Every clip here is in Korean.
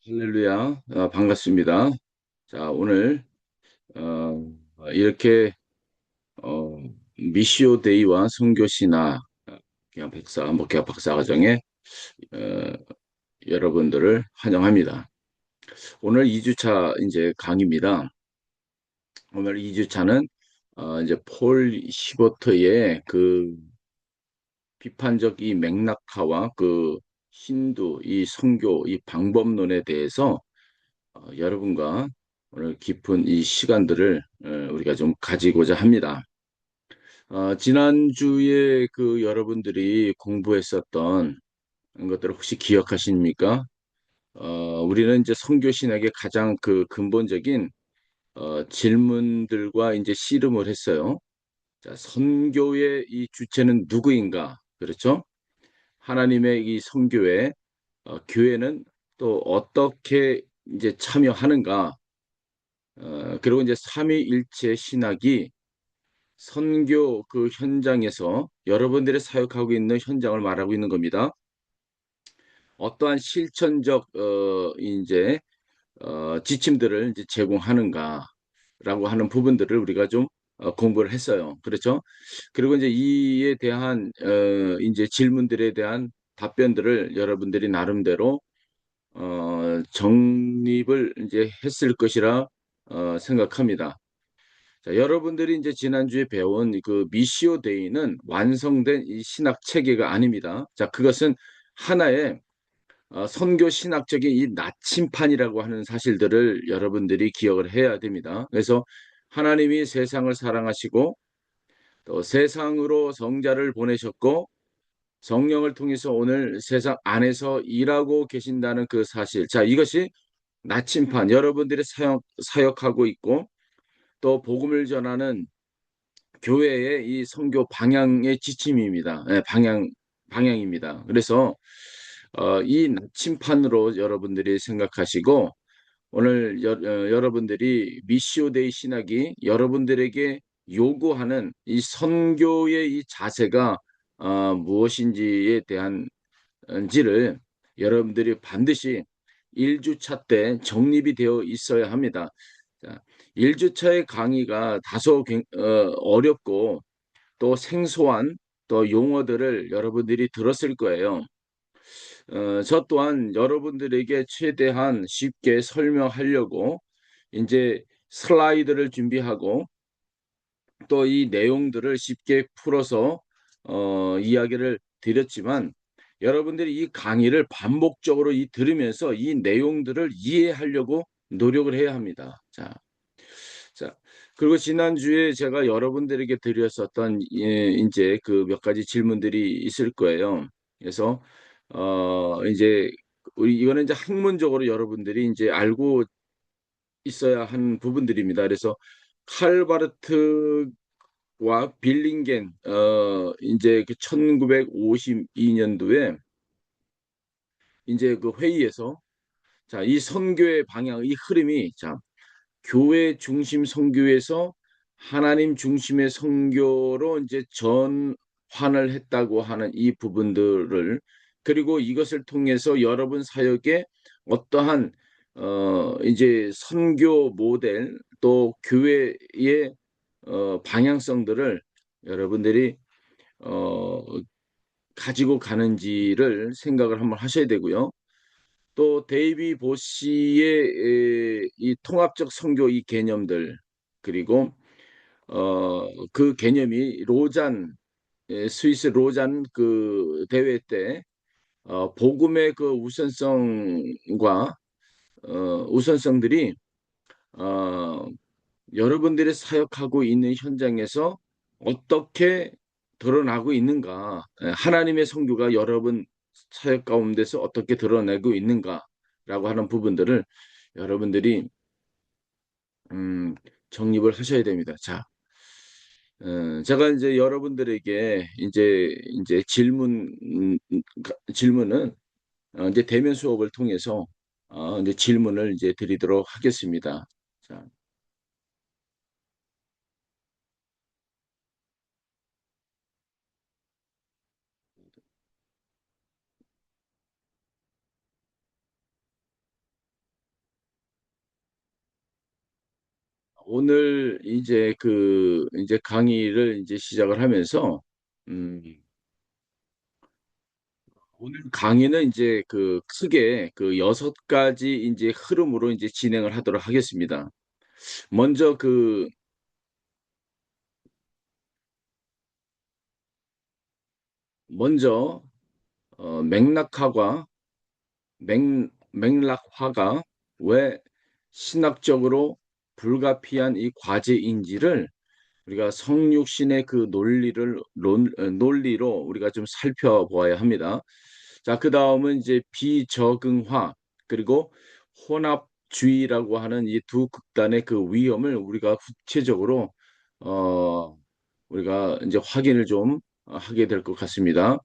할렐루야, 반갑습니다. 자, 오늘, 이렇게, 어, 미시오 데이와 선교시나, 그냥 목회학 박사과정에, 어, 여러분들을 환영합니다. 오늘 2주차 이제 강의입니다. 오늘 2주차는, 이제 폴 시버터의 그 비판적 이 맥락화와 그 신두, 이 선교, 이 방법론에 대해서 여러분과 오늘 깊은 이 시간들을 우리가 좀 가지고자 합니다. 지난주에 그 여러분들이 공부했었던 것들을 혹시 기억하십니까? 우리는 이제 선교 신학의 가장 그 근본적인 질문들과 이제 씨름을 했어요. 자, 선교의 이 주체는 누구인가? 그렇죠? 하나님의 이 선교에 교회는 또 어떻게 이제 참여하는가? 그리고 이제 삼위일체 신학이 선교 그 현장에서 여러분들이 사역하고 있는 현장을 말하고 있는 겁니다. 어떠한 실천적 이제 지침들을 이제 제공하는가라고 하는 부분들을 우리가 좀 공부를 했어요. 그렇죠? 그리고 이제 이에 대한 이제 질문들에 대한 답변들을 여러분들이 나름대로 정립을 이제 했을 것이라 생각합니다. 자, 여러분들이 이제 지난주에 배운 그 미시오 데이는 완성된 이 신학 체계가 아닙니다. 자, 그것은 하나의 선교 신학적인 이 나침판이라고 하는 사실들을 여러분들이 기억을 해야 됩니다. 그래서 하나님이 세상을 사랑하시고 또 세상으로 성자를 보내셨고 성령을 통해서 오늘 세상 안에서 일하고 계신다는 그 사실. 자, 이것이 나침판, 여러분들이 사역하고 있고 또 복음을 전하는 교회의 이 선교 방향의 지침입니다. 예, 방향입니다. 그래서 이 나침판으로 여러분들이 생각하시고 오늘 여러분들이 미시오데이 신학이 여러분들에게 요구하는 이 선교의 이 자세가 무엇인지에 대한지를 여러분들이 반드시 1주차 때 정립이 되어 있어야 합니다. 자, 1주차의 강의가 다소 어렵고 또 생소한 또 용어들을 여러분들이 들었을 거예요. 저 또한 여러분들에게 최대한 쉽게 설명하려고 이제 슬라이드를 준비하고 또 이 내용들을 쉽게 풀어서 이야기를 드렸지만 여러분들이 이 강의를 반복적으로 들으면서 이 내용들을 이해하려고 노력을 해야 합니다. 자, 그리고 지난주에 제가 여러분들에게 드렸었던 이제 그 몇 가지 질문들이 있을 거예요. 그래서 이제 우리 이거는 이제 학문적으로 여러분들이 이제 알고 있어야 하는 부분들입니다. 그래서 칼바르트와 빌링겐 이제 그 1952년도에 이제 그 회의에서 자, 이 선교의 방향, 이 흐름이 자, 교회 중심 선교에서 하나님 중심의 선교로 이제 전환을 했다고 하는 이 부분들을 그리고 이것을 통해서 여러분 사역에 어떠한 이제 선교 모델 또 교회의 방향성들을 여러분들이 어, 가지고 가는지를 생각을 한번 하셔야 되고요. 또 데이비 보시의 이 통합적 선교 이 개념들 그리고 그 개념이 로잔 스위스 로잔 그 대회 때 복음의 그 우선성과 우선성들이 어, 여러분들이 사역하고 있는 현장에서 어떻게 드러나고 있는가? 하나님의 선교가 여러분 사역 가운데서 어떻게 드러내고 있는가라고 하는 부분들을 여러분들이 음, 정립을 하셔야 됩니다. 자, 제가 이제 여러분들에게 이제 질문은 이제 대면 수업을 통해서 이제 질문을 이제 드리도록 하겠습니다. 자, 오늘 이제 강의를 이제 시작을 하면서 음, 오늘 강의는 이제 크게 6가지 이제 흐름으로 이제 진행을 하도록 하겠습니다. 먼저 먼저 맥락화가 맥락화가 왜 신학적으로 불가피한 이 과제인지를 우리가 성육신의 그 논리로 우리가 좀 살펴보아야 합니다. 자, 그 다음은 이제 비적응화 그리고 혼합주의라고 하는 이 두 극단의 그 위험을 우리가 구체적으로 어 우리가 이제 확인을 좀 하게 될 것 같습니다.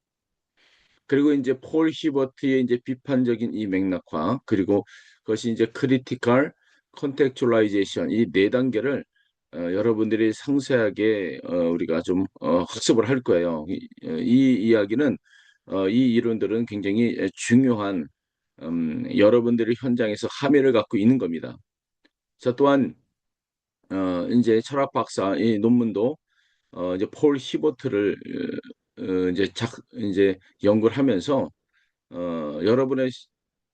그리고 이제 폴 히버트의 이제 비판적인 이 맥락화 그리고 그것이 이제 크리티컬 컨텍츄얼라이제이션 이 네 단계를 여러분들이 상세하게 우리가 좀 학습을 할 거예요. 이 이야기는 이 이론들은 굉장히 중요한 여러분들이 현장에서 함의를 갖고 있는 겁니다. 자, 또한 이제 철학 박사 이 논문도 이제 폴 히버트를 이제 연구를 하면서 여러분의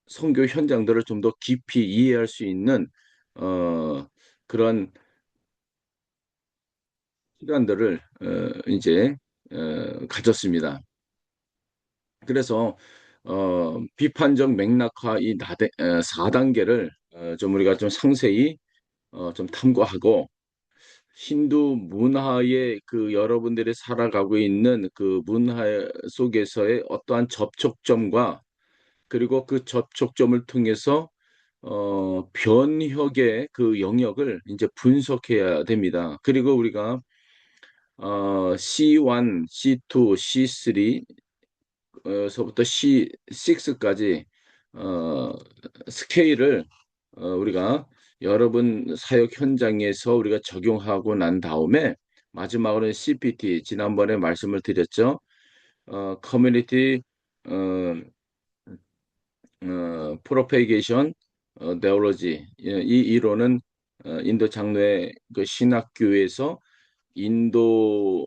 선교 현장들을 좀 더 깊이 이해할 수 있는 어, 그런 시간들을 이제 가졌습니다. 그래서 비판적 맥락화 이 4단계를 좀 우리가 좀 상세히 좀 탐구하고 힌두 문화의 여러분들이 살아가고 있는 그 문화 속에서의 어떠한 접촉점과 그리고 그 접촉점을 통해서 변혁의 그 영역을 이제 분석해야 됩니다. 그리고 우리가 C1, C2, C3서부터 C6까지 어, 스케일을 우리가 여러분 사역 현장에서 우리가 적용하고 난 다음에 마지막으로는 CPT 지난번에 말씀을 드렸죠. 커뮤니티 어, 프로페이게이션 네올로지 이 이론은 인도 장로의 그 신학교에서 인도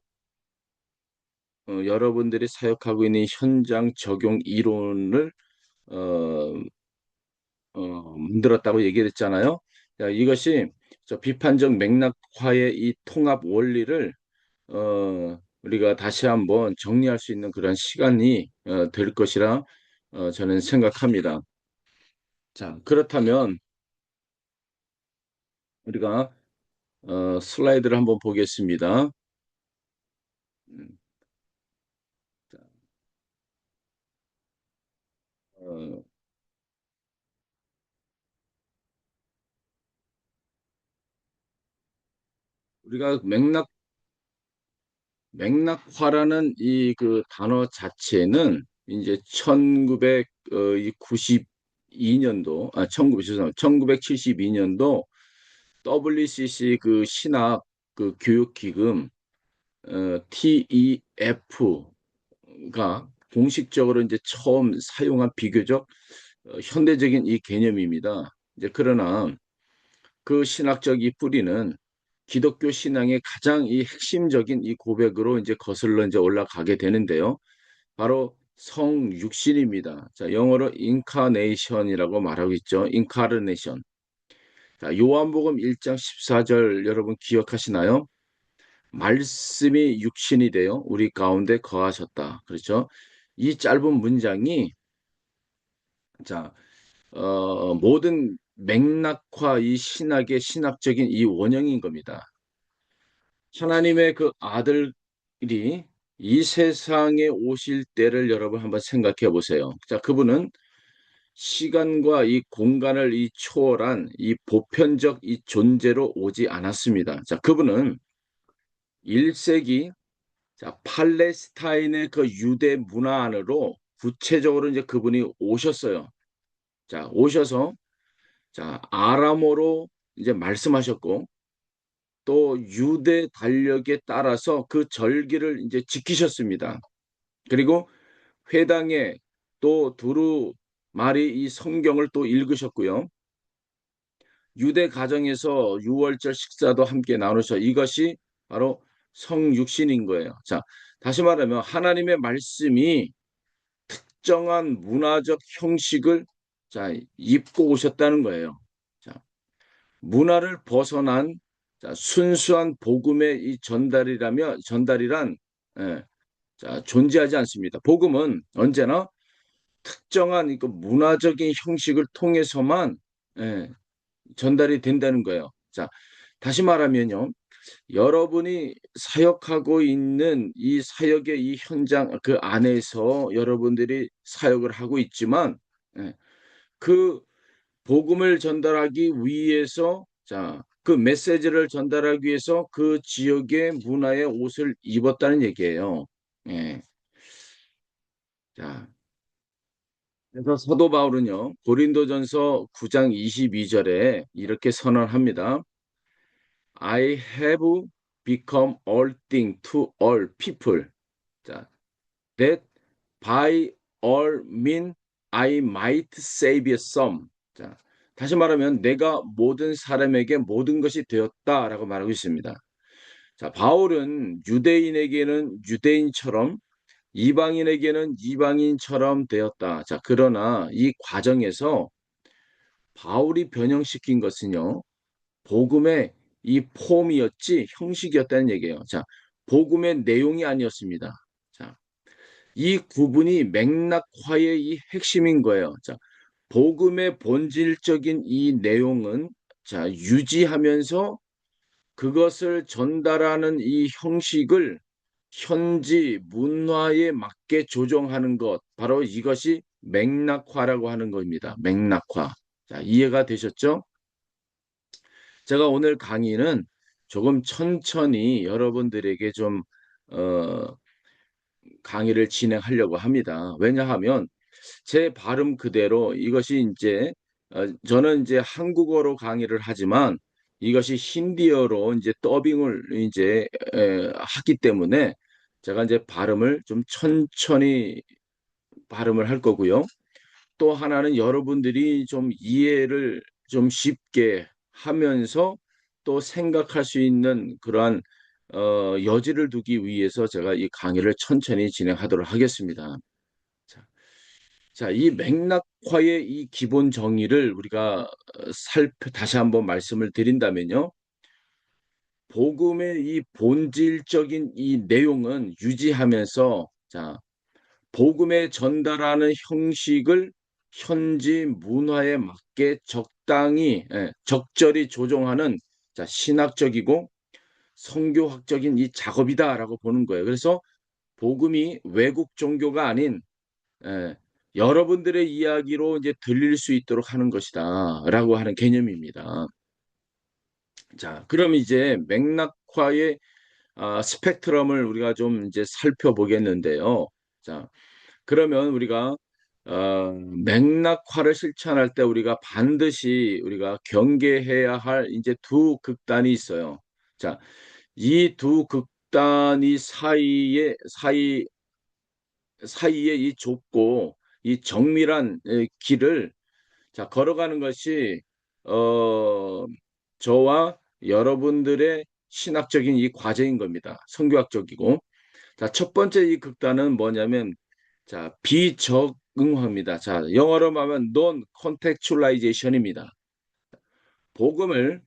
여러분들이 사역하고 있는 현장 적용 이론을 어, 만들었다고 얘기를 했잖아요. 자, 이것이 저 비판적 맥락화의 이 통합 원리를 우리가 다시 한번 정리할 수 있는 그런 시간이 될 것이라 저는 생각합니다. 자, 그렇다면 우리가 슬라이드를 한번 보겠습니다. 음, 자, 어, 우리가 맥락화라는 이 그 단어 자체는 이제 1992년도, 죄송합니다. 1972년도 WCC 그 신학 그 교육기금 TEF가 공식적으로 이제 처음 사용한 비교적 현대적인 이 개념입니다. 이제 그러나 그 신학적 이 뿌리는 기독교 신앙의 가장 이 핵심적인 이 고백으로 이제 거슬러 이제 올라가게 되는데요. 바로 성육신입니다. 자, 영어로 인카네이션이라고 말하고 있죠. 인카르네이션. 자, 요한복음 1장 14절 여러분 기억하시나요? 말씀이 육신이 되어 우리 가운데 거하셨다. 그렇죠? 이 짧은 문장이 자, 모든 맥락화 이 신학의 신학적인 이 원형인 겁니다. 하나님의 그 아들이 이 세상에 오실 때를 여러분 한번 생각해 보세요. 자, 그분은 시간과 이 공간을 이 초월한 이 보편적 이 존재로 오지 않았습니다. 자, 그분은 1세기 자, 팔레스타인의 그 유대 문화 안으로 구체적으로 이제 그분이 오셨어요. 자, 오셔서 자, 아람어로 이제 말씀하셨고 또 유대 달력에 따라서 그 절기를 이제 지키셨습니다. 그리고 회당에 또 두루 마리 이 성경을 또 읽으셨고요. 유대 가정에서 유월절 식사도 함께 나누셔. 이것이 바로 성육신인 거예요. 자, 다시 말하면 하나님의 말씀이 특정한 문화적 형식을 자, 입고 오셨다는 거예요. 자, 문화를 벗어난 자, 순수한 복음의 이 전달이란 예, 자, 존재하지 않습니다. 복음은 언제나 특정한 그 문화적인 형식을 통해서만 예, 전달이 된다는 거예요. 자, 다시 말하면요. 여러분이 사역하고 있는 이 사역의 이 현장 그 안에서 여러분들이 사역을 하고 있지만 예, 그 복음을 전달하기 위해서 자, 그 메시지를 전달하기 위해서 그 지역의 문화의 옷을 입었다는 얘기예요. 예. 자, 그래서 사도 바울은요. 고린도전서 9장 22절에 이렇게 선언합니다. I have become all things to all people. 자, that by all means I might save some. 자, 다시 말하면 내가 모든 사람에게 모든 것이 되었다라고 말하고 있습니다. 자, 바울은 유대인에게는 유대인처럼 이방인에게는 이방인처럼 되었다. 자, 그러나 이 과정에서 바울이 변형시킨 것은요. 복음의 이 폼이었지 형식이었다는 얘기예요. 자, 복음의 내용이 아니었습니다. 자, 이 구분이 맥락화의 이 핵심인 거예요. 자, 복음의 본질적인 이 내용은 자, 유지하면서 그것을 전달하는 이 형식을 현지 문화에 맞게 조정하는 것, 바로 이것이 맥락화라고 하는 겁니다. 맥락화. 자, 이해가 되셨죠? 제가 오늘 강의는 조금 천천히 여러분들에게 좀, 어, 강의를 진행하려고 합니다. 왜냐하면 제 발음 그대로 이것이 이제, 저는 이제 한국어로 강의를 하지만 이것이 힌디어로 이제 더빙을 이제 하기 때문에 제가 이제 발음을 좀 천천히 발음을 할 거고요. 또 하나는 여러분들이 좀 이해를 좀 쉽게 하면서 또 생각할 수 있는 그러한 여지를 두기 위해서 제가 이 강의를 천천히 진행하도록 하겠습니다. 자, 자, 이 맥락화의 이 기본 정의를 우리가 다시 한번 말씀을 드린다면요. 복음의 이 본질적인 이 내용은 유지하면서 자, 복음에 전달하는 형식을 현지 문화에 맞게 적당히 적절히 조정하는 자, 신학적이고 성교학적인 이 작업이다라고 보는 거예요. 그래서 복음이 외국 종교가 아닌 예, 여러분들의 이야기로 이제 들릴 수 있도록 하는 것이다라고 하는 개념입니다. 자, 그럼 이제 맥락화의 스펙트럼을 우리가 좀 이제 살펴보겠는데요. 자, 그러면 우리가 맥락화를 실천할 때 우리가 반드시 우리가 경계해야 할 이제 두 극단이 있어요. 자, 이 두 극단이 사이에 이 좁고 이 정밀한 길을 자, 걸어가는 것이 어, 저와 여러분들의 신학적인 이 과제인 겁니다. 선교학적이고. 자, 첫 번째 이 극단은 뭐냐면 자, 비적응화입니다. 자, 영어로 말하면 non-contextualization입니다. 복음을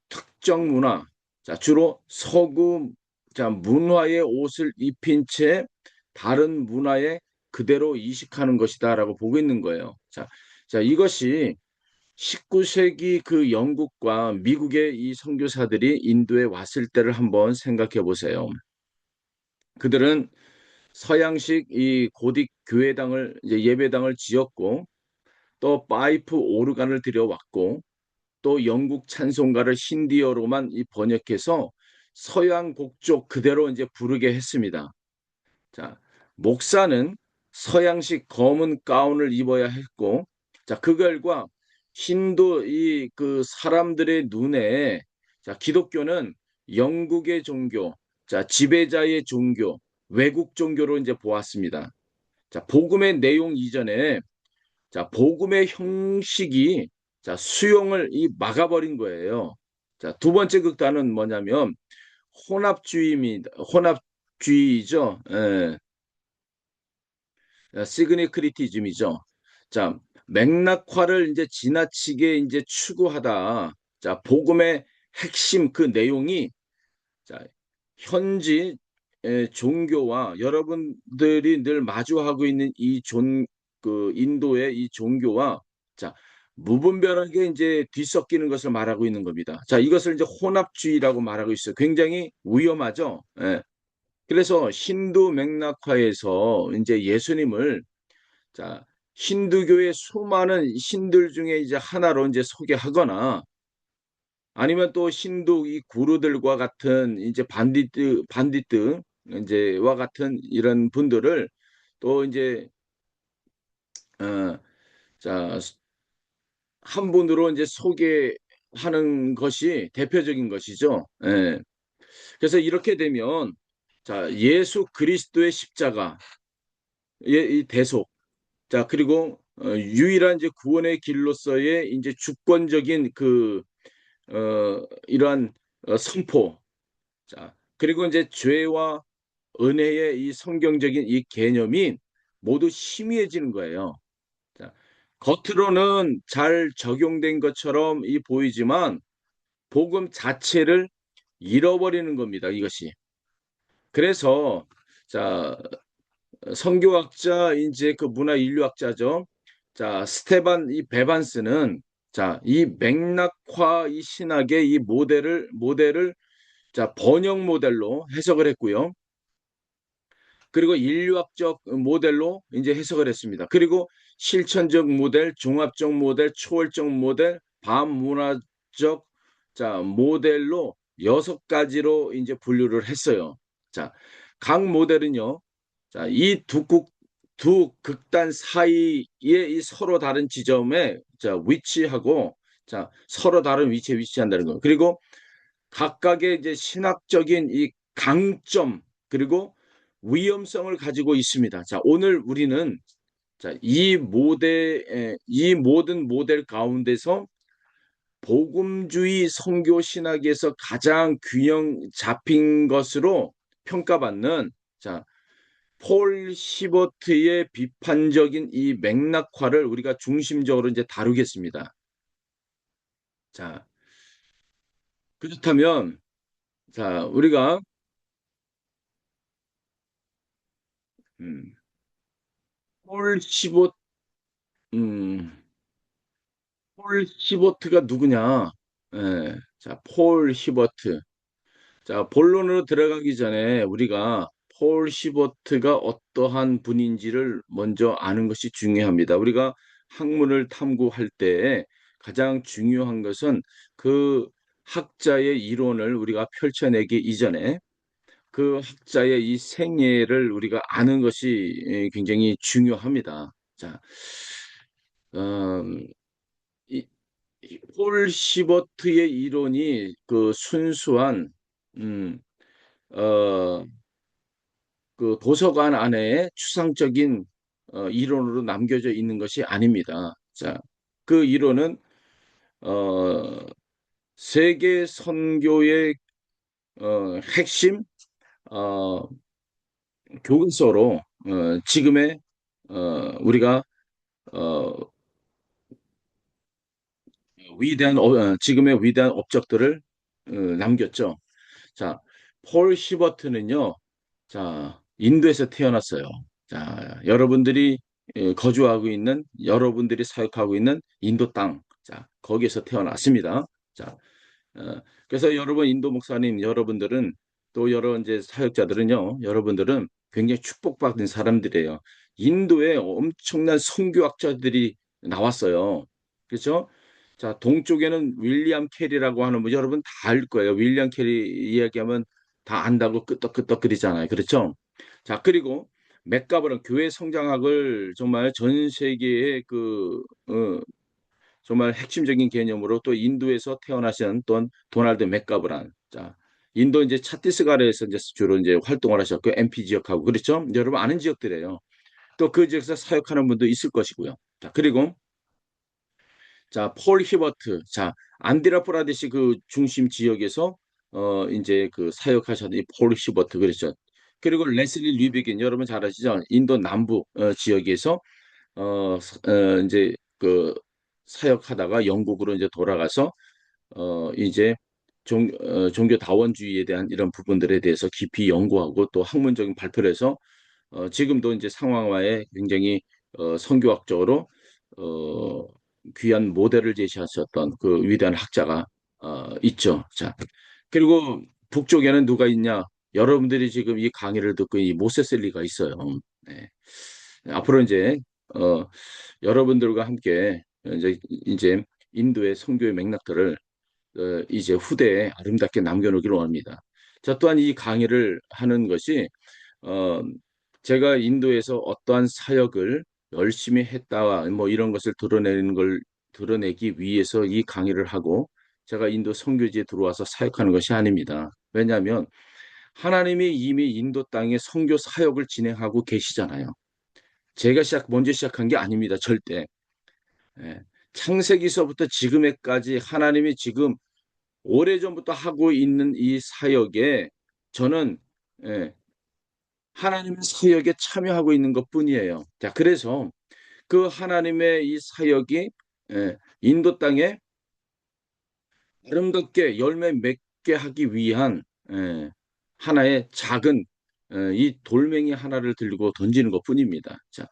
특정 문화, 자, 주로 서구 자, 문화의 옷을 입힌 채 다른 문화에 그대로 이식하는 것이다라고 보고 있는 거예요. 자, 자, 이것이 19세기 그 영국과 미국의 이 선교사들이 인도에 왔을 때를 한번 생각해 보세요. 그들은 서양식 이 고딕 교회당을 이제 예배당을 지었고 또 파이프 오르간을 들여왔고 또 영국 찬송가를 힌디어로만 이 번역해서 서양 곡조 그대로 이제 부르게 했습니다. 자, 목사는 서양식 검은 가운을 입어야 했고, 자, 그 결과 힌두 이 그 사람들의 눈에 자, 기독교는 영국의 종교, 자, 지배자의 종교, 외국 종교로 이제 보았습니다. 자, 복음의 내용 이전에 자, 복음의 형식이 자, 수용을 막아버린 거예요. 자, 두 번째 극단은 뭐냐면 혼합주의입니다. 혼합주의죠. 예, 시그니크리티즘이죠. 자, 맥락화를 이제 지나치게 이제 추구하다. 자, 복음의 핵심 그 내용이 자, 현지 종교와 여러분들이 늘 마주하고 있는 그 인도의 이 종교와 자, 무분별하게 이제 뒤섞이는 것을 말하고 있는 겁니다. 자, 이것을 이제 혼합주의라고 말하고 있어요. 굉장히 위험하죠. 예. 그래서 힌두 맥락화에서 이제 예수님을 자, 힌두교의 수많은 신들 중에 이제 하나로 이제 소개하거나 아니면 또 힌두 이 구루들과 같은 이제 반디트 이제와 같은 이런 분들을 또 이제 어, 자, 한 분으로 이제 소개하는 것이 대표적인 것이죠. 예. 그래서 이렇게 되면 자, 예수 그리스도의 십자가, 이 대속, 자, 그리고 유일한 이제 구원의 길로서의 이제 주권적인 이러한 선포, 자, 그리고 이제 죄와 은혜의 이 성경적인 이 개념이 모두 희미해지는 거예요. 자, 겉으로는 잘 적용된 것처럼 보이지만 복음 자체를 잃어버리는 겁니다. 이것이. 그래서 자, 성교학자 이제 그 문화 인류학자죠. 자, 스테반 이 베반스는 자, 이 맥락화 이 신학의 이 모델을 자, 번역 모델로 해석을 했고요. 그리고 인류학적 모델로 이제 해석을 했습니다. 그리고 실천적 모델, 종합적 모델, 초월적 모델, 반문화적 자, 모델로 6가지로 이제 분류를 했어요. 자, 각 모델은요. 자, 두 극단 사이에 이 서로 다른 지점에 자, 위치하고 자, 서로 다른 위치에 위치한다는 거. 그리고 각각의 이제 신학적인 이 강점 그리고 위험성을 가지고 있습니다. 자, 오늘 우리는 자, 이 모든 모델 가운데서 복음주의 선교 신학에서 가장 균형 잡힌 것으로 평가받는 자, 폴 시버트의 비판적인 이 맥락화를 우리가 중심적으로 이제 다루겠습니다. 자, 그렇다면 자, 우리가 음, 폴 시버트 음, 폴 히버트가 누구냐? 예, 자, 폴 히버트. 자, 본론으로 들어가기 전에 우리가 폴 히버트가 어떠한 분인지를 먼저 아는 것이 중요합니다. 우리가 학문을 탐구할 때 가장 중요한 것은 그 학자의 이론을 우리가 펼쳐내기 이전에 그 학자의 이 생애를 우리가 아는 것이 굉장히 중요합니다. 자, 음, 이, 폴 시버트의 이론이 그 순수한 음, 어, 그 도서관 안에 추상적인 이론으로 남겨져 있는 것이 아닙니다. 자, 그 이론은 어, 세계 선교의 핵심 어, 교과서로 지금의 우리가 어, 지금의 위대한 업적들을 남겼죠. 자, 폴 히버트는요, 자, 인도에서 태어났어요. 자, 여러분들이 사역하고 있는 인도 땅, 자, 거기에서 태어났습니다. 자, 그래서 여러분 인도 목사님 여러분들은 또 여러 이제 사역자들은요, 여러분들은 굉장히 축복받은 사람들이에요. 인도에 엄청난 선교학자들이 나왔어요. 그렇죠? 자, 동쪽에는 윌리엄 캐리라고 하는 분 여러분 다 알 거예요. 윌리엄 캐리 이야기하면 다 안다고 끄떡끄떡거리잖아요. 그렇죠? 자, 그리고 맥가버런 교회 성장학을 정말 전 세계에 정말 핵심적인 개념으로 또 인도에서 태어나신 또 도널드 맥가브란. 자, 인도 이제 차티스가르에서 이제 주로 이제 활동을 하셨고 MP 지역하고 그렇죠? 여러분 아는 지역들이에요. 또 그 지역에서 사역하는 분도 있을 것이고요. 자, 그리고 자, 폴 히버트. 자, 안디라 프라데시 그 중심 지역에서 이제 그 사역하셨던 이 폴 히버트 그랬죠. 그리고 레슬리 류비긴 여러분 잘 아시죠? 인도 남부 지역에서 이제 그 사역하다가 영국으로 이제 돌아가서 이제 종교 다원주의에 대한 이런 부분들에 대해서 깊이 연구하고 또 학문적인 발표를 해서 지금도 이제 상황화에 굉장히 선교학적으로 어, 귀한 모델을 제시하셨던 그 위대한 학자가 있죠. 자, 그리고 북쪽에는 누가 있냐? 여러분들이 지금 이 강의를 듣고 이 모세셀리가 있어요. 네. 앞으로 이제 어, 여러분들과 함께 이제 인도의 선교의 맥락들을 이제 후대에 아름답게 남겨놓기로 합니다. 자, 또한 이 강의를 하는 것이 어, 제가 인도에서 어떠한 사역을 열심히 했다, 뭐 이런 것을 드러내는 걸 드러내기 위해서 이 강의를 하고 제가 인도 선교지에 들어와서 사역하는 것이 아닙니다. 왜냐하면 하나님이 이미 인도 땅에 선교 사역을 진행하고 계시잖아요. 제가 먼저 시작한 게 아닙니다. 절대. 예. 창세기서부터 지금에까지 하나님이 지금 오래전부터 하고 있는 이 사역에 저는 예, 하나님의 사역에 참여하고 있는 것뿐이에요. 자, 그래서 그 하나님의 이 사역이 인도 땅에 아름답게 열매 맺게 하기 위한 하나의 작은 이 돌멩이 하나를 들고 던지는 것뿐입니다. 자,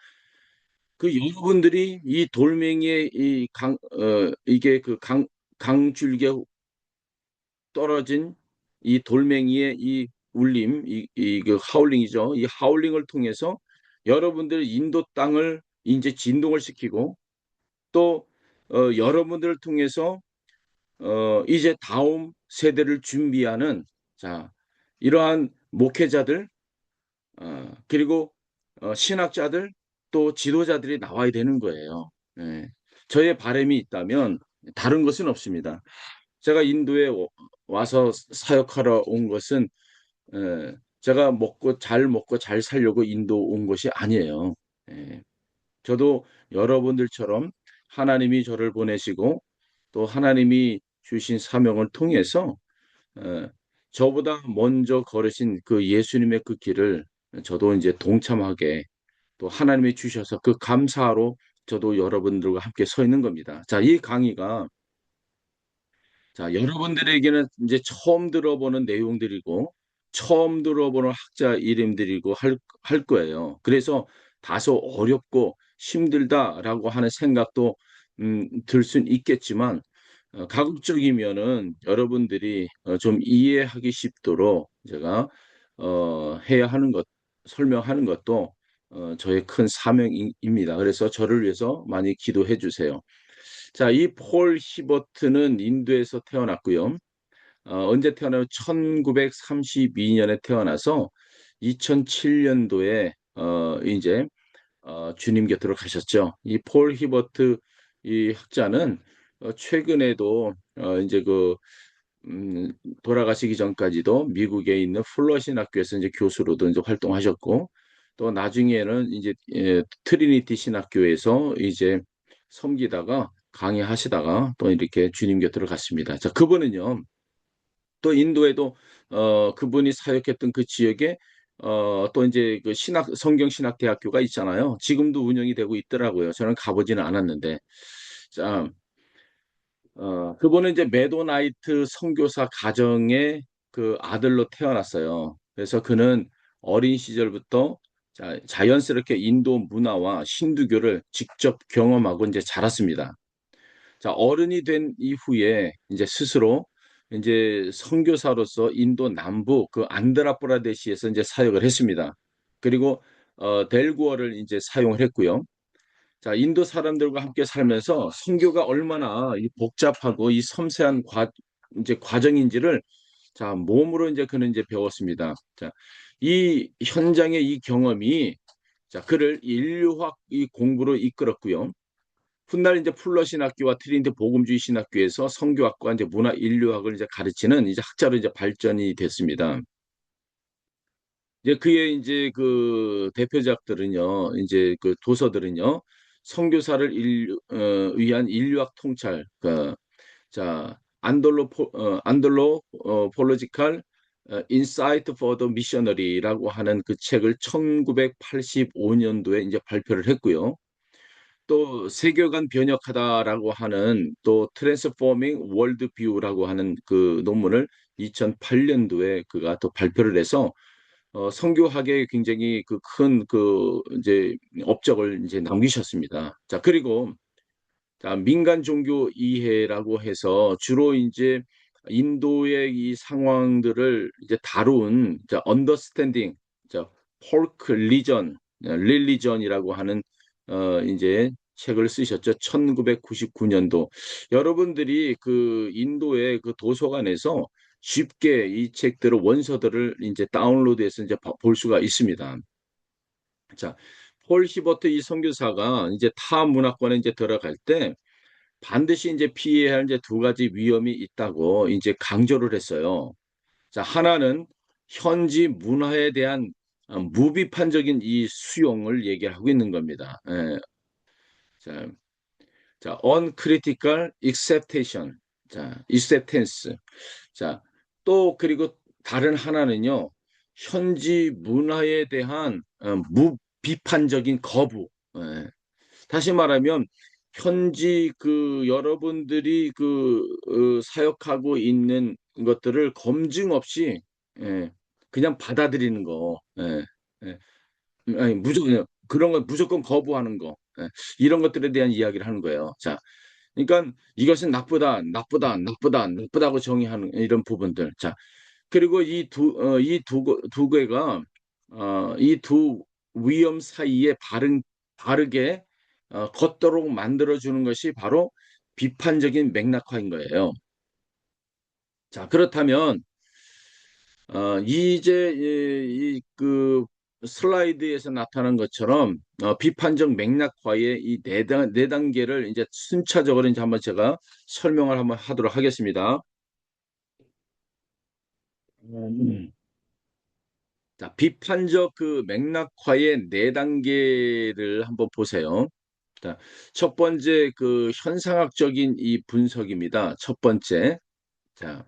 그 여러분들이 이 돌멩이의 이게 그 강줄기에 떨어진 이 돌멩이의 이 울림, 그 하울링이죠. 이 하울링을 통해서 여러분들 인도 땅을 이제 진동을 시키고 또 여러분들을 통해서 이제 다음 세대를 준비하는 자 이러한 목회자들 그리고 신학자들 또 지도자들이 나와야 되는 거예요. 예. 저의 바람이 있다면 다른 것은 없습니다. 제가 인도에 와서 사역하러 온 것은 제가 먹고 잘 살려고 인도 온 것이 아니에요. 예. 저도 여러분들처럼 하나님이 저를 보내시고 또 하나님이 주신 사명을 통해서 어, 저보다 먼저 걸으신 그 예수님의 그 길을 저도 이제 동참하게 또 하나님이 주셔서 그 감사로 저도 여러분들과 함께 서 있는 겁니다. 자, 이 강의가 자, 여러분들에게는 이제 처음 들어보는 내용들이고, 처음 들어보는 학자 이름들이고 할 거예요. 그래서 다소 어렵고 힘들다라고 하는 생각도 들 순 있겠지만, 가급적이면은 여러분들이 좀 이해하기 쉽도록 제가 해야 하는 것, 설명하는 것도 저의 큰 사명입니다. 그래서 저를 위해서 많이 기도해 주세요. 자, 이 폴 히버트는 인도에서 태어났고요. 언제 태어나면 1932년에 태어나서 2007년도에 이제 주님 곁으로 가셨죠. 이 폴 히버트 이 학자는 최근에도 이제 음, 돌아가시기 전까지도 미국에 있는 플러신 학교에서 이제 교수로도 이제 활동하셨고 또 나중에는 이제 트리니티 신학교에서 이제 섬기다가 강의하시다가 또 이렇게 주님 곁으로 갔습니다. 자, 그분은요. 또 인도에도 그분이 사역했던 그 지역에 또 이제 그 성경 신학 대학교가 있잖아요. 지금도 운영이 되고 있더라고요. 저는 가보지는 않았는데. 자, 그분은 이제 메도나이트 선교사 가정의 그 아들로 태어났어요. 그래서 그는 어린 시절부터 자연스럽게 인도 문화와 신두교를 직접 경험하고 이제 자랐습니다. 자, 어른이 된 이후에 이제 스스로 이제 선교사로서 인도 남부 그 안드라프라데시에서 이제 사역을 했습니다. 그리고 델구어를 이제 사용을 했고요. 자, 인도 사람들과 함께 살면서 선교가 얼마나 이 복잡하고 이 섬세한 이제 과정인지를 자, 몸으로 이제 그는 이제 배웠습니다. 자, 이 현장의 이 경험이 자, 그를 인류학 이 공부로 이끌었고요. 훗날 이제 풀러 신학교와 트린티 복음주의 신학교에서 선교학과 이제 문화 인류학을 이제 가르치는 이제 학자로 이제 발전이 됐습니다. 이제 그의 이제 그 대표작들은요, 이제 그 도서들은요, 선교사를 위한 인류학 통찰, 자, 안돌로 폴로지컬 인사이트 포 더 미셔너리라고 하는 그 책을 1985년도에 이제 발표를 했고요. 또 세계관 변혁하다라고 하는 또 트랜스포밍 월드 뷰라고 하는 그 논문을 2008년도에 그가 또 발표를 해서 선교학에 굉장히 그 큰 그 이제 업적을 이제 남기셨습니다. 자, 그리고 자, 민간 종교 이해라고 해서 주로 이제 인도의 이 상황들을 이제 다룬 자, 언더스탠딩 자, 폴크 리전, 릴리전이라고 하는 이제 책을 쓰셨죠. 1999년도. 여러분들이 그 인도의 그 도서관에서 쉽게 이 책들을 원서들을 이제 다운로드해서 이제 볼 수가 있습니다. 자, 폴 히버트 이 선교사가 이제 타 문화권에 이제 들어갈 때 반드시 이제 피해야 할 이제 두 가지 위험이 있다고 이제 강조를 했어요. 자, 하나는 현지 문화에 대한 무비판적인 이 수용을 얘기하고 있는 겁니다. 예. 자, 자, uncritical acceptation. 자, acceptance. 자, 또 그리고 다른 하나는요. 현지 문화에 대한 무비판적인 거부. 예. 다시 말하면 현지 그 여러분들이 그 사역하고 있는 것들을 검증 없이 예, 그냥 받아들이는 거. 예, 예. 아니, 무조건 그런 건 무조건 거부하는 거. 예, 이런 것들에 대한 이야기를 하는 거예요. 자, 그러니까 이것은 나쁘다, 나쁘다, 나쁘다, 나쁘다고 정의하는 이런 부분들. 자, 그리고 두 개가 이 두 위험 사이에 바르게 걷도록 만들어주는 것이 바로 비판적인 맥락화인 거예요. 자, 그렇다면 이제 그 슬라이드에서 나타난 것처럼 비판적 맥락화의 이 네 단계를 이제 순차적으로 이제 한번 제가 설명을 한번 하도록 하겠습니다. 음. 자, 비판적 그 맥락화의 네 단계를 한번 보세요. 자, 첫 번째 그 현상학적인 이 분석입니다. 첫 번째. 자,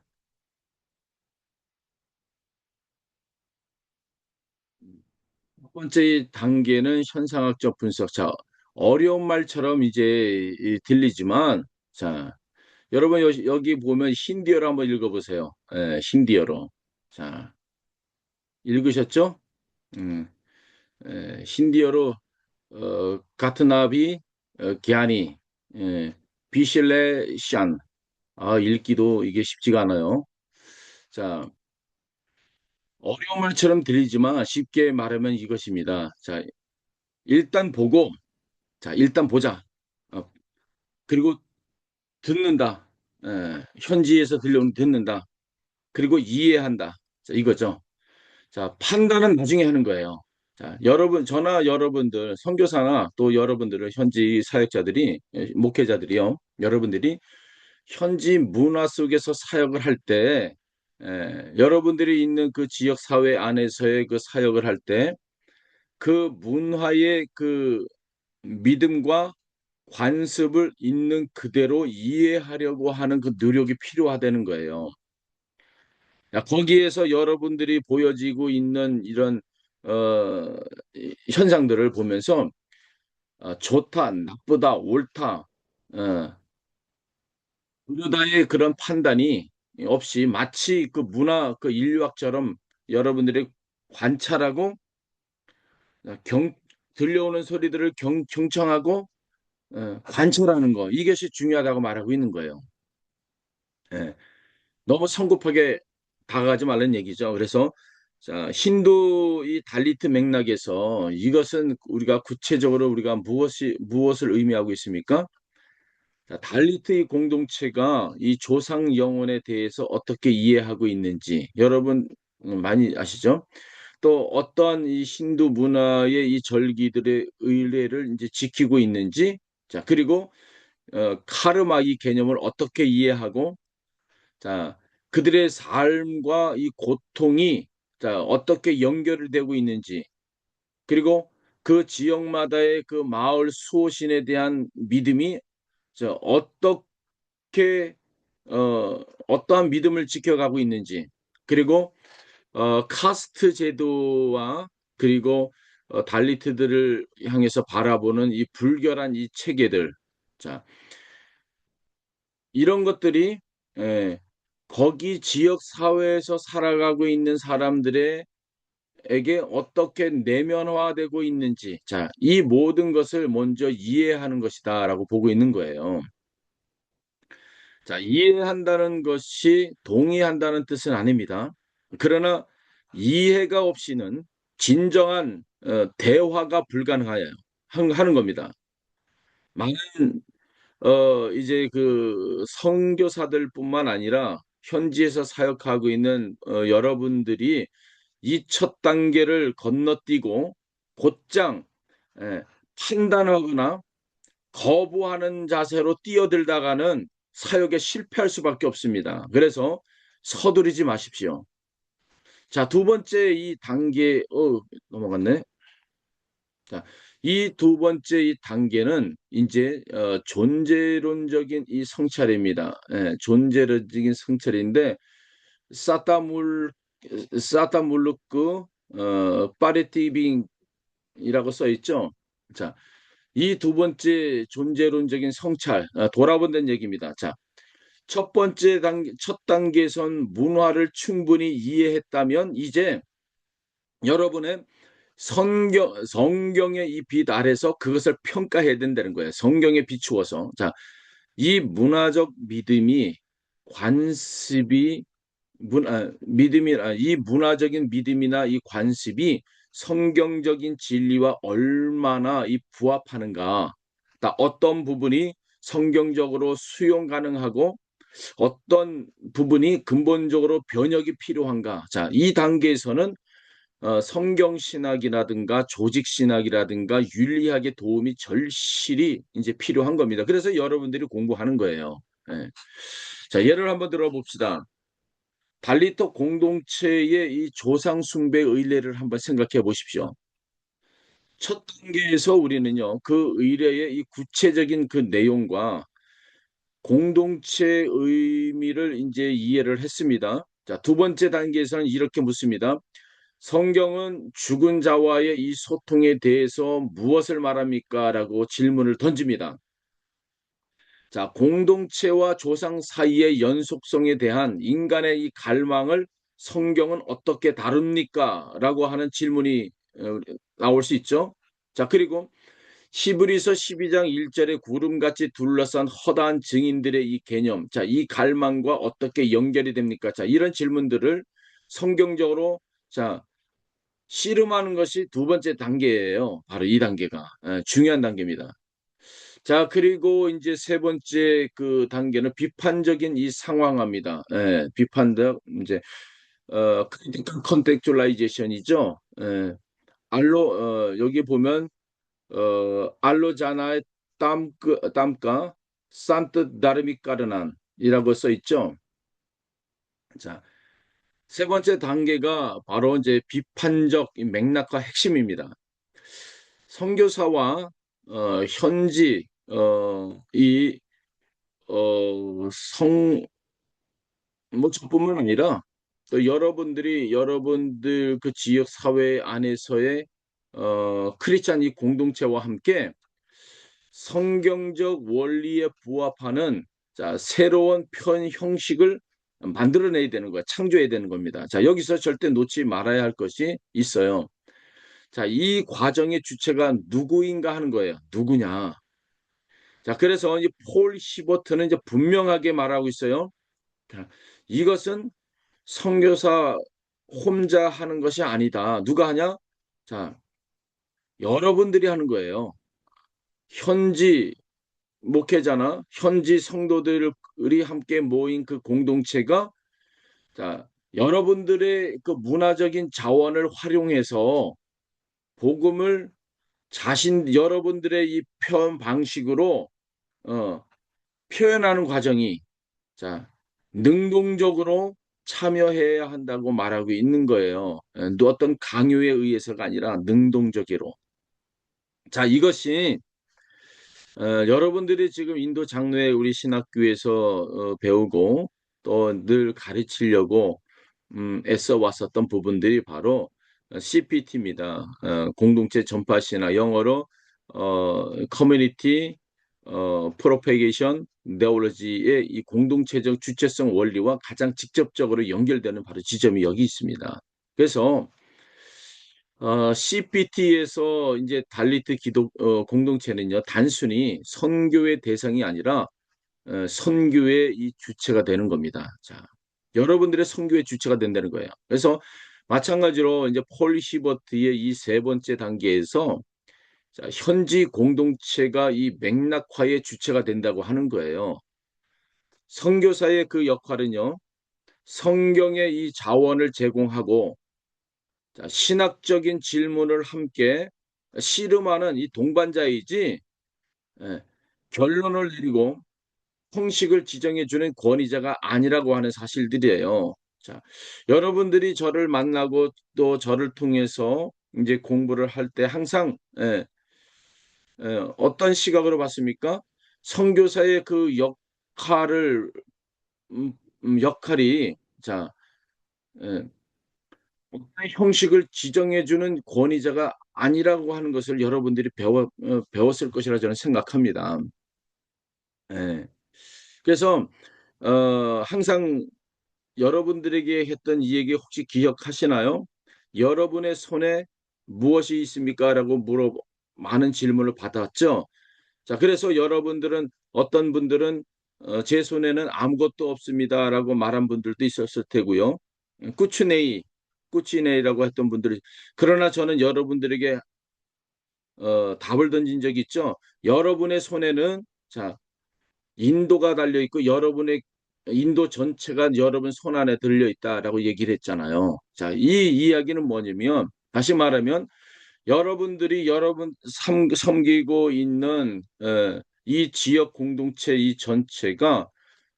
첫 번째 단계는 현상학적 분석. 자, 어려운 말처럼 이제 들리지만, 자, 여러분 여기 보면 힌디어로 한번 읽어보세요. 예, 힌디어로. 자, 읽으셨죠? 음, 힌디어로 가트나비 기아니 비실레 샨 읽기도 이게 쉽지가 않아요. 자, 어려운 말처럼 들리지만 쉽게 말하면 이것입니다. 자, 일단 보고, 자, 일단 보자. 어, 그리고 듣는다. 현지에서 들려오는 듣는다. 그리고 이해한다. 자, 이거죠. 자, 판단은 나중에 하는 거예요. 자, 저나 여러분들, 선교사나 또 여러분들을 현지 사역자들이, 목회자들이요. 여러분들이 현지 문화 속에서 사역을 할 때, 여러분들이 있는 그 지역 사회 안에서의 그 사역을 할 때, 그 문화의 그 믿음과 관습을 있는 그대로 이해하려고 하는 그 노력이 필요하다는 거예요. 야, 거기에서 여러분들이 보여지고 있는 이런 어, 현상들을 보면서 좋다, 나쁘다, 옳다, 어, 그러다의 그런 판단이 없이 마치 그 문화, 그 인류학처럼 여러분들이 관찰하고 경, 들려오는 소리들을 경청하고 관찰하는 거 이것이 중요하다고 말하고 있는 거예요. 예. 너무 성급하게 다가가지 말라는 얘기죠. 그래서 자, 힌두 이 달리트 맥락에서 이것은 우리가 구체적으로 우리가 무엇을 의미하고 있습니까? 자, 달리트 이 공동체가 이 조상 영혼에 대해서 어떻게 이해하고 있는지 여러분 많이 아시죠? 또 어떠한 이 힌두 문화의 이 절기들의 의례를 이제 지키고 있는지, 자, 그리고 카르마 이 개념을 어떻게 이해하고, 자, 그들의 삶과 이 고통이 자, 어떻게 연결되고 있는지, 그리고 그 지역마다의 그 마을 수호신에 대한 믿음이 어떻게 어떠한 믿음을 지켜가고 있는지, 그리고 카스트 제도와, 그리고 달리트들을 향해서 바라보는 이 불결한 이 체계들, 자, 이런 것들이, 예, 거기 지역 사회에서 살아가고 있는 사람들의 에게 어떻게 내면화되고 있는지, 자, 이 모든 것을 먼저 이해하는 것이다라고 보고 있는 거예요. 자, 이해한다는 것이 동의한다는 뜻은 아닙니다. 그러나 이해가 없이는 진정한 대화가 불가능해요. 하는 겁니다. 많은 이제 그 선교사들뿐만 아니라 현지에서 사역하고 있는 여러분들이 이 첫 단계를 건너뛰고 곧장, 예, 판단하거나 거부하는 자세로 뛰어들다가는 사역에 실패할 수밖에 없습니다. 그래서 서두르지 마십시오. 자, 두 번째 이 단계, 넘어갔네. 자, 이 두 번째 이 단계는 이제 존재론적인 이 성찰입니다. 예, 존재론적인 성찰인데, 사타물 사타물루크 파레티빙이라고 써 있죠. 자, 이 두 번째 존재론적인 성찰, 돌아본다는 얘기입니다. 자, 첫 단계에선 문화를 충분히 이해했다면 이제 여러분의 성경의 이 빛 아래서 그것을 평가해야 된다는 거예요. 성경에 비추어서. 자, 이 문화적 믿음이 관습이 이 문화적인 믿음이나 이 관습이 성경적인 진리와 얼마나 이 부합하는가. 어떤 부분이 성경적으로 수용 가능하고 어떤 부분이 근본적으로 변혁이 필요한가. 자, 이 단계에서는 성경 신학이라든가 조직 신학이라든가 윤리학의 도움이 절실히 이제 필요한 겁니다. 그래서 여러분들이 공부하는 거예요. 예. 자, 예를 한번 들어봅시다. 달리토 공동체의 이 조상 숭배 의례를 한번 생각해 보십시오. 첫 단계에서 우리는요, 그 의례의 이 구체적인 그 내용과 공동체의 의미를 이제 이해를 했습니다. 자, 두 번째 단계에서는 이렇게 묻습니다. 성경은 죽은 자와의 이 소통에 대해서 무엇을 말합니까? 라고 질문을 던집니다. 자, 공동체와 조상 사이의 연속성에 대한 인간의 이 갈망을 성경은 어떻게 다룹니까? 라고 하는 질문이 나올 수 있죠. 자, 그리고 히브리서 12장 1절에 구름같이 둘러싼 허다한 증인들의 이 개념, 자, 이 갈망과 어떻게 연결이 됩니까? 자, 이런 질문들을 성경적으로, 자, 씨름하는 것이 두 번째 단계예요. 바로 이 단계가 중요한 단계입니다. 자, 그리고 이제 세 번째 그 단계는 비판적인 이 상황화입니다. 예, 비판적 이제 critical contextualization이죠. 예, 여기 보면 알로자나의 땀가 산트 다르미까르난이라고 써 있죠. 자, 세 번째 단계가 바로 이제 비판적 맥락과 핵심입니다. 선교사와 현지 이 성, 뭐 저뿐만 아니라 또 여러분들 그 지역 사회 안에서의 크리스찬 이 공동체와 함께 성경적 원리에 부합하는, 자, 새로운 편 형식을 만들어내야 되는 거야. 창조해야 되는 겁니다. 자, 여기서 절대 놓지 말아야 할 것이 있어요. 자, 이 과정의 주체가 누구인가 하는 거예요. 누구냐. 자, 그래서 이 폴 히버트는 이제 분명하게 말하고 있어요. 자, 이것은 선교사 혼자 하는 것이 아니다. 누가 하냐? 자, 여러분들이 하는 거예요. 현지 목회자나 현지 성도들이 함께 모인 그 공동체가, 자, 여러분들의 그 문화적인 자원을 활용해서 복음을 여러분들의 이 표현 방식으로 어, 표현하는 과정이, 자, 능동적으로 참여해야 한다고 말하고 있는 거예요. 어떤 강요에 의해서가 아니라 능동적으로. 자, 이것이 여러분들이 지금 인도 장로회 우리 신학교에서 배우고 또 늘 가르치려고 애써 왔었던 부분들이 바로 CPT입니다. 공동체 전파 신화, 영어로 커뮤니티 프로페게이션 네올로지의 이 공동체적 주체성 원리와 가장 직접적으로 연결되는 바로 지점이 여기 있습니다. 그래서 CPT에서 이제 달리트 기독 공동체는요, 단순히 선교의 대상이 아니라 선교의 이 주체가 되는 겁니다. 자, 여러분들의 선교의 주체가 된다는 거예요. 그래서 마찬가지로 이제 폴 히버트의 이 세 번째 단계에서 자, 현지 공동체가 이 맥락화의 주체가 된다고 하는 거예요. 선교사의 그 역할은요, 성경의 이 자원을 제공하고 자, 신학적인 질문을 함께 씨름하는 이 동반자이지 예, 결론을 내리고 형식을 지정해 주는 권위자가 아니라고 하는 사실들이에요. 자, 여러분들이 저를 만나고 또 저를 통해서 이제 공부를 할 때 항상 어떤 시각으로 봤습니까? 선교사의 그 역할을 역할이 자, 예, 어떤 형식을 지정해 주는 권위자가 아니라고 하는 것을 여러분들이 배웠을 것이라 저는 생각합니다. 예. 그래서 항상 여러분들에게 했던 이 얘기 혹시 기억하시나요? 여러분의 손에 무엇이 있습니까? 라고 많은 질문을 받았죠. 자, 그래서 여러분들은 어떤 분들은 제 손에는 아무것도 없습니다라고 말한 분들도 있었을 테고요. 꾸치네이, 꾸치네이라고 했던 분들이 그러나 저는 여러분들에게 답을 던진 적이 있죠. 여러분의 손에는 자, 인도가 달려 있고 여러분의 인도 전체가 여러분 손 안에 들려 있다라고 얘기를 했잖아요. 자, 이 이야기는 뭐냐면 다시 말하면 여러분들이 여러분 섬기고 있는 이 지역 공동체 이 전체가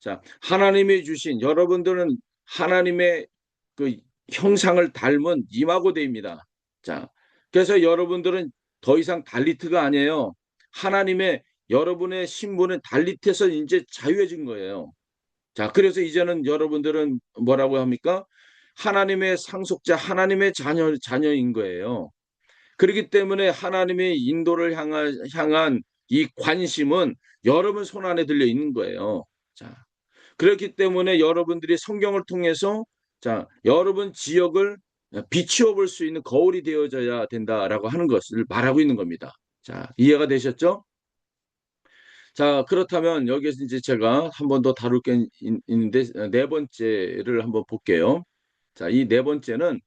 자, 하나님이 주신 여러분들은 하나님의 그 형상을 닮은 이마고대입니다. 자, 그래서 여러분들은 더 이상 달리트가 아니에요. 하나님의 여러분의 신분은 달리트에서 이제 자유해진 거예요. 자, 그래서 이제는 여러분들은 뭐라고 합니까? 하나님의 상속자, 하나님의 자녀인 거예요. 그렇기 때문에 하나님의 인도를 향한 이 관심은 여러분 손 안에 들려 있는 거예요. 자, 그렇기 때문에 여러분들이 성경을 통해서 자, 여러분 지역을 비추어 볼 수 있는 거울이 되어져야 된다라고 하는 것을 말하고 있는 겁니다. 자, 이해가 되셨죠? 자, 그렇다면 여기서 이제 제가 한 번 더 다룰 게 있는데 네 번째를 한번 볼게요. 자, 이 네 번째는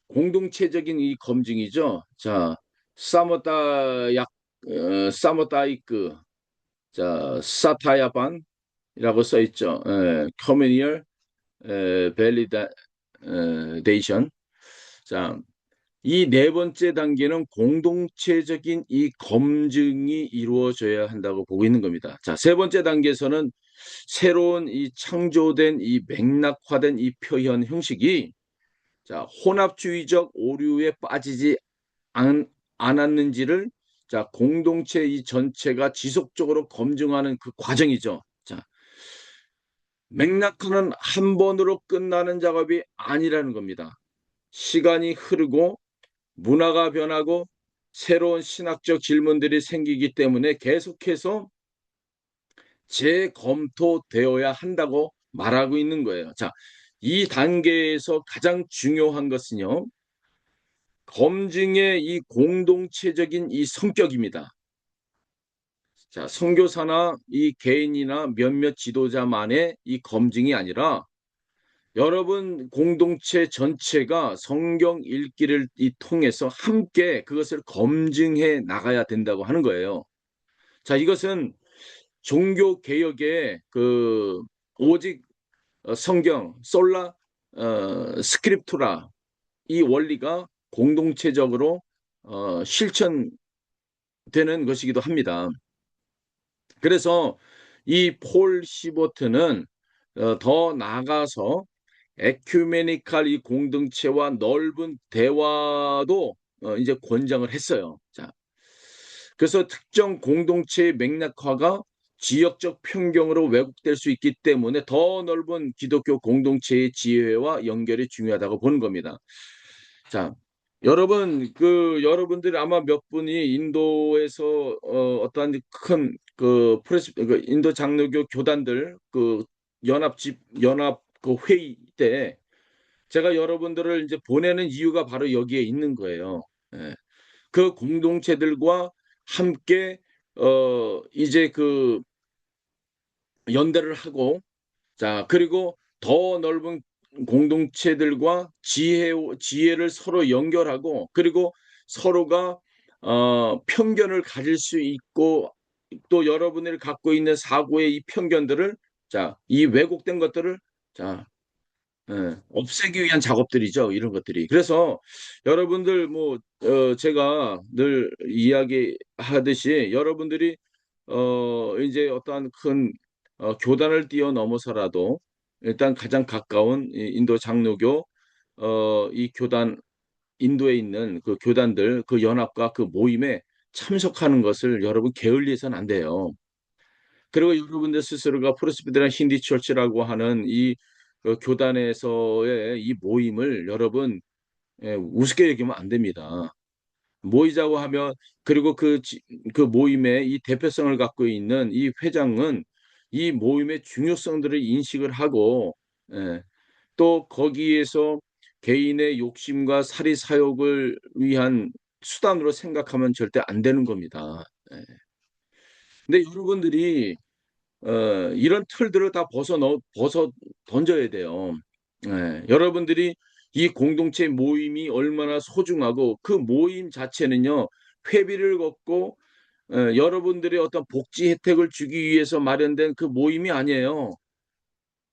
공동체적인 이 검증이죠. 자, 사모다이크, 자, 사타야반이라고 써 있죠. 커뮤니얼 밸리데이션. 자, 이 네 번째 단계는 공동체적인 이 검증이 이루어져야 한다고 보고 있는 겁니다. 자, 세 번째 단계에서는 새로운 이 창조된 이 맥락화된 이 표현 형식이 자, 혼합주의적 오류에 빠지지 않, 않았는지를 자, 공동체 이 전체가 지속적으로 검증하는 그 과정이죠. 자, 맥락화는 한 번으로 끝나는 작업이 아니라는 겁니다. 시간이 흐르고 문화가 변하고 새로운 신학적 질문들이 생기기 때문에 계속해서 재검토되어야 한다고 말하고 있는 거예요. 자, 이 단계에서 가장 중요한 것은요. 검증의 이 공동체적인 이 성격입니다. 자, 선교사나 이 개인이나 몇몇 지도자만의 이 검증이 아니라 여러분 공동체 전체가 성경 읽기를 통해서 함께 그것을 검증해 나가야 된다고 하는 거예요. 자, 이것은 종교 개혁의 그 오직 성경 솔라 스크립투라 이 원리가 공동체적으로 실천되는 것이기도 합니다. 그래서 이 폴 시보트는 더 나아가서 에큐메니칼 이 공동체와 넓은 대화도 이제 권장을 했어요. 자, 그래서 특정 공동체의 맥락화가 지역적 편경으로 왜곡될 수 있기 때문에 더 넓은 기독교 공동체의 지혜와 연결이 중요하다고 보는 겁니다. 자, 여러분들이 아마 몇 분이 인도에서 어떠한 큰 그 인도 장로교 교단들 연합 그 회의 때 제가 여러분들을 이제 보내는 이유가 바로 여기에 있는 거예요. 예. 그 공동체들과 함께 이제 연대를 하고, 자, 그리고 더 넓은 공동체들과 지혜를 서로 연결하고, 그리고 서로가 편견을 가질 수 있고, 또 여러분들이 갖고 있는 사고의 이 편견들을, 자, 이 왜곡된 것들을, 자, 없애기 위한 작업들이죠, 이런 것들이. 그래서 여러분들 제가 늘 이야기하듯이 여러분들이 이제 어떠한 큰 교단을 뛰어넘어서라도 일단 가장 가까운 이 인도 장로교 이 교단 인도에 있는 그 교단들 그 연합과 그 모임에 참석하는 것을 여러분 게을리해서는 안 돼요. 그리고 여러분들 스스로가 프레스비테리안 힌디 처치라고 하는 이 교단에서의 이 모임을 여러분 우습게 여기면 안 됩니다. 모이자고 하면 그리고 그 모임의 이 대표성을 갖고 있는 이 회장은 이 모임의 중요성들을 인식을 하고 예, 또 거기에서 개인의 욕심과 사리 사욕을 위한 수단으로 생각하면 절대 안 되는 겁니다. 예. 근데 여러분들이 이런 틀들을 다 벗어 던져야 돼요. 예. 여러분들이 이 공동체 모임이 얼마나 소중하고 그 모임 자체는요. 회비를 걷고 여러분들의 어떤 복지 혜택을 주기 위해서 마련된 그 모임이 아니에요.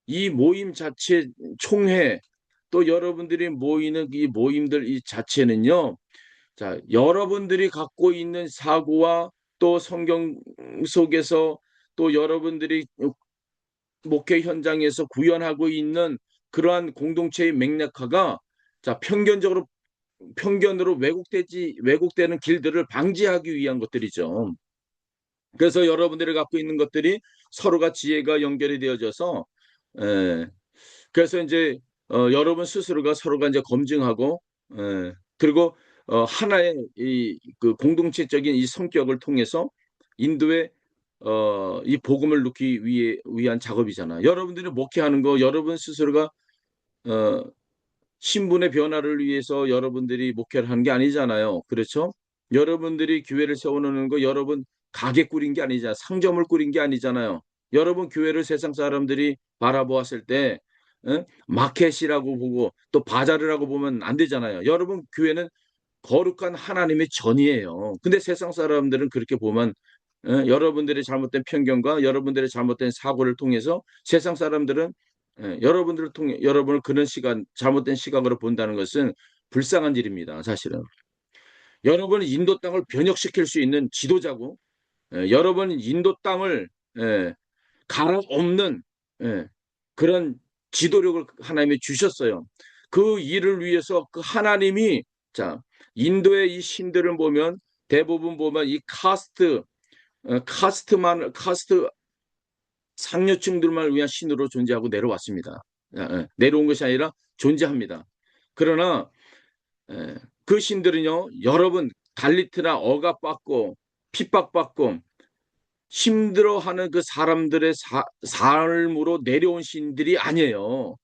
이 모임 자체 총회 또 여러분들이 모이는 이 모임들 이 자체는요. 자, 여러분들이 갖고 있는 사고와 또 성경 속에서 또 여러분들이 목회 현장에서 구현하고 있는 그러한 공동체의 맥락화가 자 편견으로 왜곡되는 길들을 방지하기 위한 것들이죠. 그래서 여러분들이 갖고 있는 것들이 서로가 지혜가 연결이 되어져서 에, 그래서 이제 여러분 스스로가 서로가 이제 검증하고 그리고 하나의 그 공동체적인 이 성격을 통해서 인도에 이 복음을 넣기 위한 작업이잖아. 여러분들이 목회하는 거 여러분 스스로가 어, 신분의 변화를 위해서 여러분들이 목회를 하는 게 아니잖아요. 그렇죠? 여러분들이 교회를 세워놓는 거 여러분 가게 꾸린 게 아니잖아. 상점을 꾸린 게 아니잖아요. 여러분 교회를 세상 사람들이 바라보았을 때 마켓이라고 보고 또 바자르라고 보면 안 되잖아요. 여러분 교회는 거룩한 하나님의 전이에요. 근데 세상 사람들은 그렇게 보면 여러분들의 잘못된 편견과 여러분들의 잘못된 사고를 통해서 세상 사람들은 여러분들을 통해 여러분을 그런 잘못된 시각으로 본다는 것은 불쌍한 일입니다. 사실은. 여러분은 인도 땅을 변혁시킬 수 있는 지도자고 여러분은 인도 땅을 갈아엎는 예, 그런 지도력을 하나님이 주셨어요. 그 일을 위해서 그 하나님이 자 인도의 이 신들을 보면 대부분 보면 이 카스트 상류층들만 위한 신으로 존재하고 내려왔습니다. 내려온 것이 아니라 존재합니다. 그러나 그 신들은요 여러분 달리트나 억압받고 핍박받고 힘들어하는 그 사람들의 삶으로 내려온 신들이 아니에요.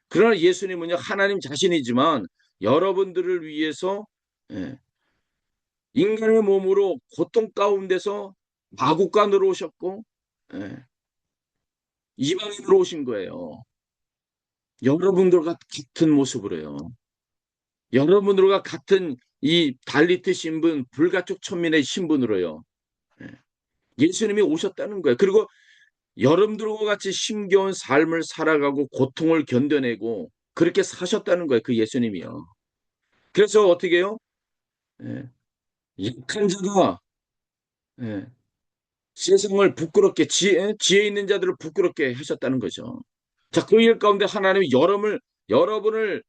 그러나 예수님은요 하나님 자신이지만 여러분들을 위해서 예, 인간의 몸으로 고통 가운데서 마구간으로 오셨고 예, 이방인으로 오신 거예요. 여러분들과 같은 모습으로요. 여러분들과 같은 이 달리트 신분, 불가촉 천민의 신분으로요. 예, 예수님이 오셨다는 거예요. 그리고 여러분들과 같이 힘겨운 삶을 살아가고 고통을 견뎌내고 그렇게 사셨다는 거예요. 그 예수님이요. 그래서 어떻게 해요? 예, 약한 자가 예, 세상을 부끄럽게 지혜 있는 자들을 부끄럽게 하셨다는 거죠. 자, 그 일 가운데 하나님이 여러분을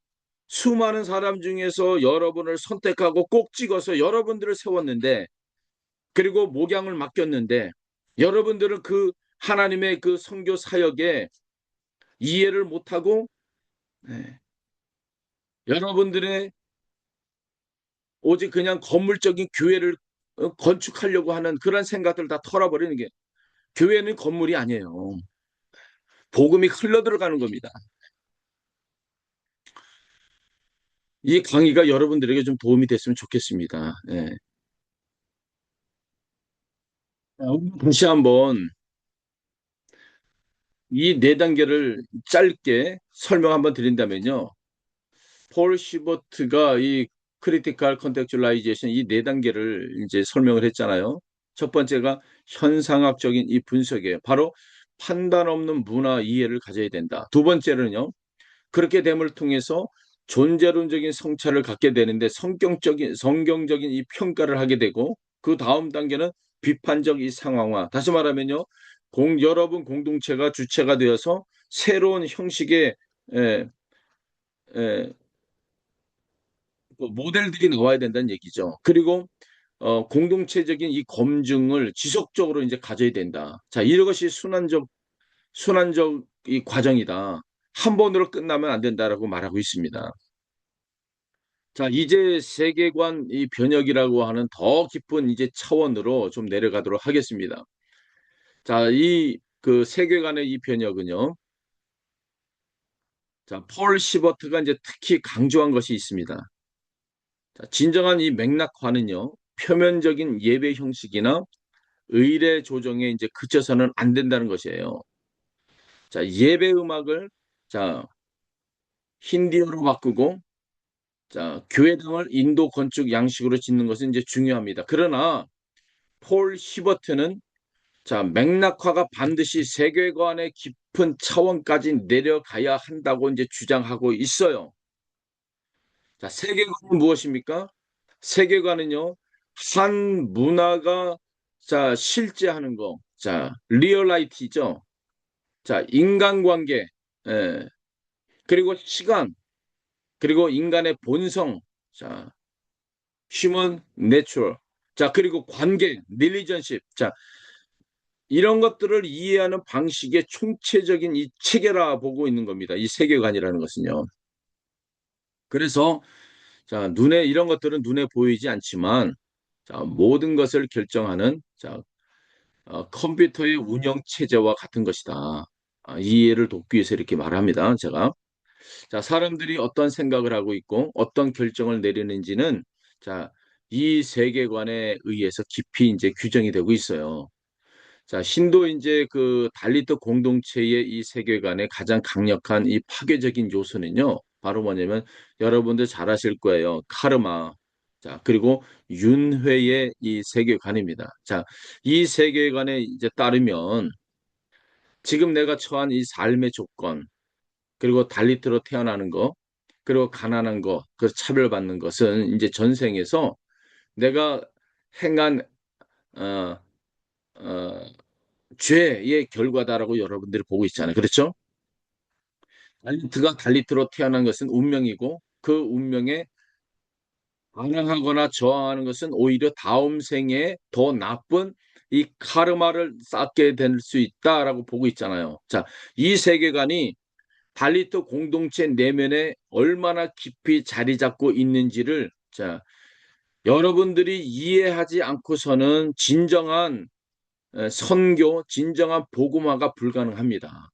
수많은 사람 중에서 여러분을 선택하고 꼭 찍어서 여러분들을 세웠는데 그리고 목양을 맡겼는데 여러분들은 그 하나님의 그 선교 사역에 이해를 못하고 네, 여러분들의 오직 그냥 건물적인 교회를 건축하려고 하는 그런 생각들 다 털어버리는 게 교회는 건물이 아니에요. 복음이 흘러 들어가는 겁니다. 이 강의가 여러분들에게 좀 도움이 됐으면 좋겠습니다. 예. 다시 한번 이 네 단계를 짧게 설명 한번 드린다면요. 폴 시버트가 이 크리티컬 컨텍츄얼라이제이션 이 네 단계를 이제 설명을 했잖아요. 첫 번째가 현상학적인 이 분석이에요. 바로 판단 없는 문화 이해를 가져야 된다. 두 번째는요. 그렇게 됨을 통해서 존재론적인 성찰을 갖게 되는데 성경적인 이 평가를 하게 되고 그 다음 단계는 비판적 이 상황화. 다시 말하면요. 여러분 공동체가 주체가 되어서 새로운 형식의 에, 에, 그 모델들이 나와야 된다는 얘기죠. 그리고 공동체적인 이 검증을 지속적으로 이제 가져야 된다. 자, 이것이 순환적 이 과정이다. 한 번으로 끝나면 안 된다라고 말하고 있습니다. 자, 이제 세계관 이 변혁이라고 하는 더 깊은 이제 차원으로 좀 내려가도록 하겠습니다. 자, 이 그 세계관의 이 변혁은요. 자, 폴 시버트가 이제 특히 강조한 것이 있습니다. 자, 진정한 이 맥락화는요. 표면적인 예배 형식이나 의례 조정에 이제 그쳐서는 안 된다는 것이에요. 자, 예배 음악을 자, 힌디어로 바꾸고 자, 교회당을 인도 건축 양식으로 짓는 것은 이제 중요합니다. 그러나 폴 히버트는 자, 맥락화가 반드시 세계관의 깊은 차원까지 내려가야 한다고 이제 주장하고 있어요. 자, 세계관은 무엇입니까? 세계관은요, 한 문화가 자, 실제하는 거. 자, 리얼라이티죠. 자, 인간관계, 예, 그리고 시간, 그리고 인간의 본성, 자, 휴먼 내추럴, 자, 그리고 관계, 릴리전십, 자, 이런 것들을 이해하는 방식의 총체적인 이 체계라 보고 있는 겁니다. 이 세계관이라는 것은요. 그래서 자, 이런 것들은 눈에 보이지 않지만 자, 모든 것을 결정하는 자, 컴퓨터의 운영 체제와 같은 것이다. 이해를 돕기 위해서 이렇게 말합니다. 제가. 자, 사람들이 어떤 생각을 하고 있고 어떤 결정을 내리는지는 자, 이 세계관에 의해서 깊이 이제 규정이 되고 있어요. 자, 신도 이제 그 달리트 공동체의 이 세계관의 가장 강력한 이 파괴적인 요소는요. 바로 뭐냐면 여러분들 잘 아실 거예요. 카르마. 자, 그리고 윤회의 이 세계관입니다. 자, 이 세계관에 이제 따르면 지금 내가 처한 이 삶의 조건, 그리고 달리트로 태어나는 거, 그리고 가난한 거, 그 차별받는 것은 이제 전생에서 내가 행한 어, 어, 죄의 결과다라고 여러분들이 보고 있잖아요. 그렇죠? 달리트가 달리트로 태어난 것은 운명이고 그 운명에 반항하거나 저항하는 것은 오히려 다음 생에 더 나쁜 이 카르마를 쌓게 될 수 있다라고 보고 있잖아요. 자, 이 세계관이 달리트 공동체 내면에 얼마나 깊이 자리 잡고 있는지를 자, 여러분들이 이해하지 않고서는 진정한 선교, 진정한 복음화가 불가능합니다.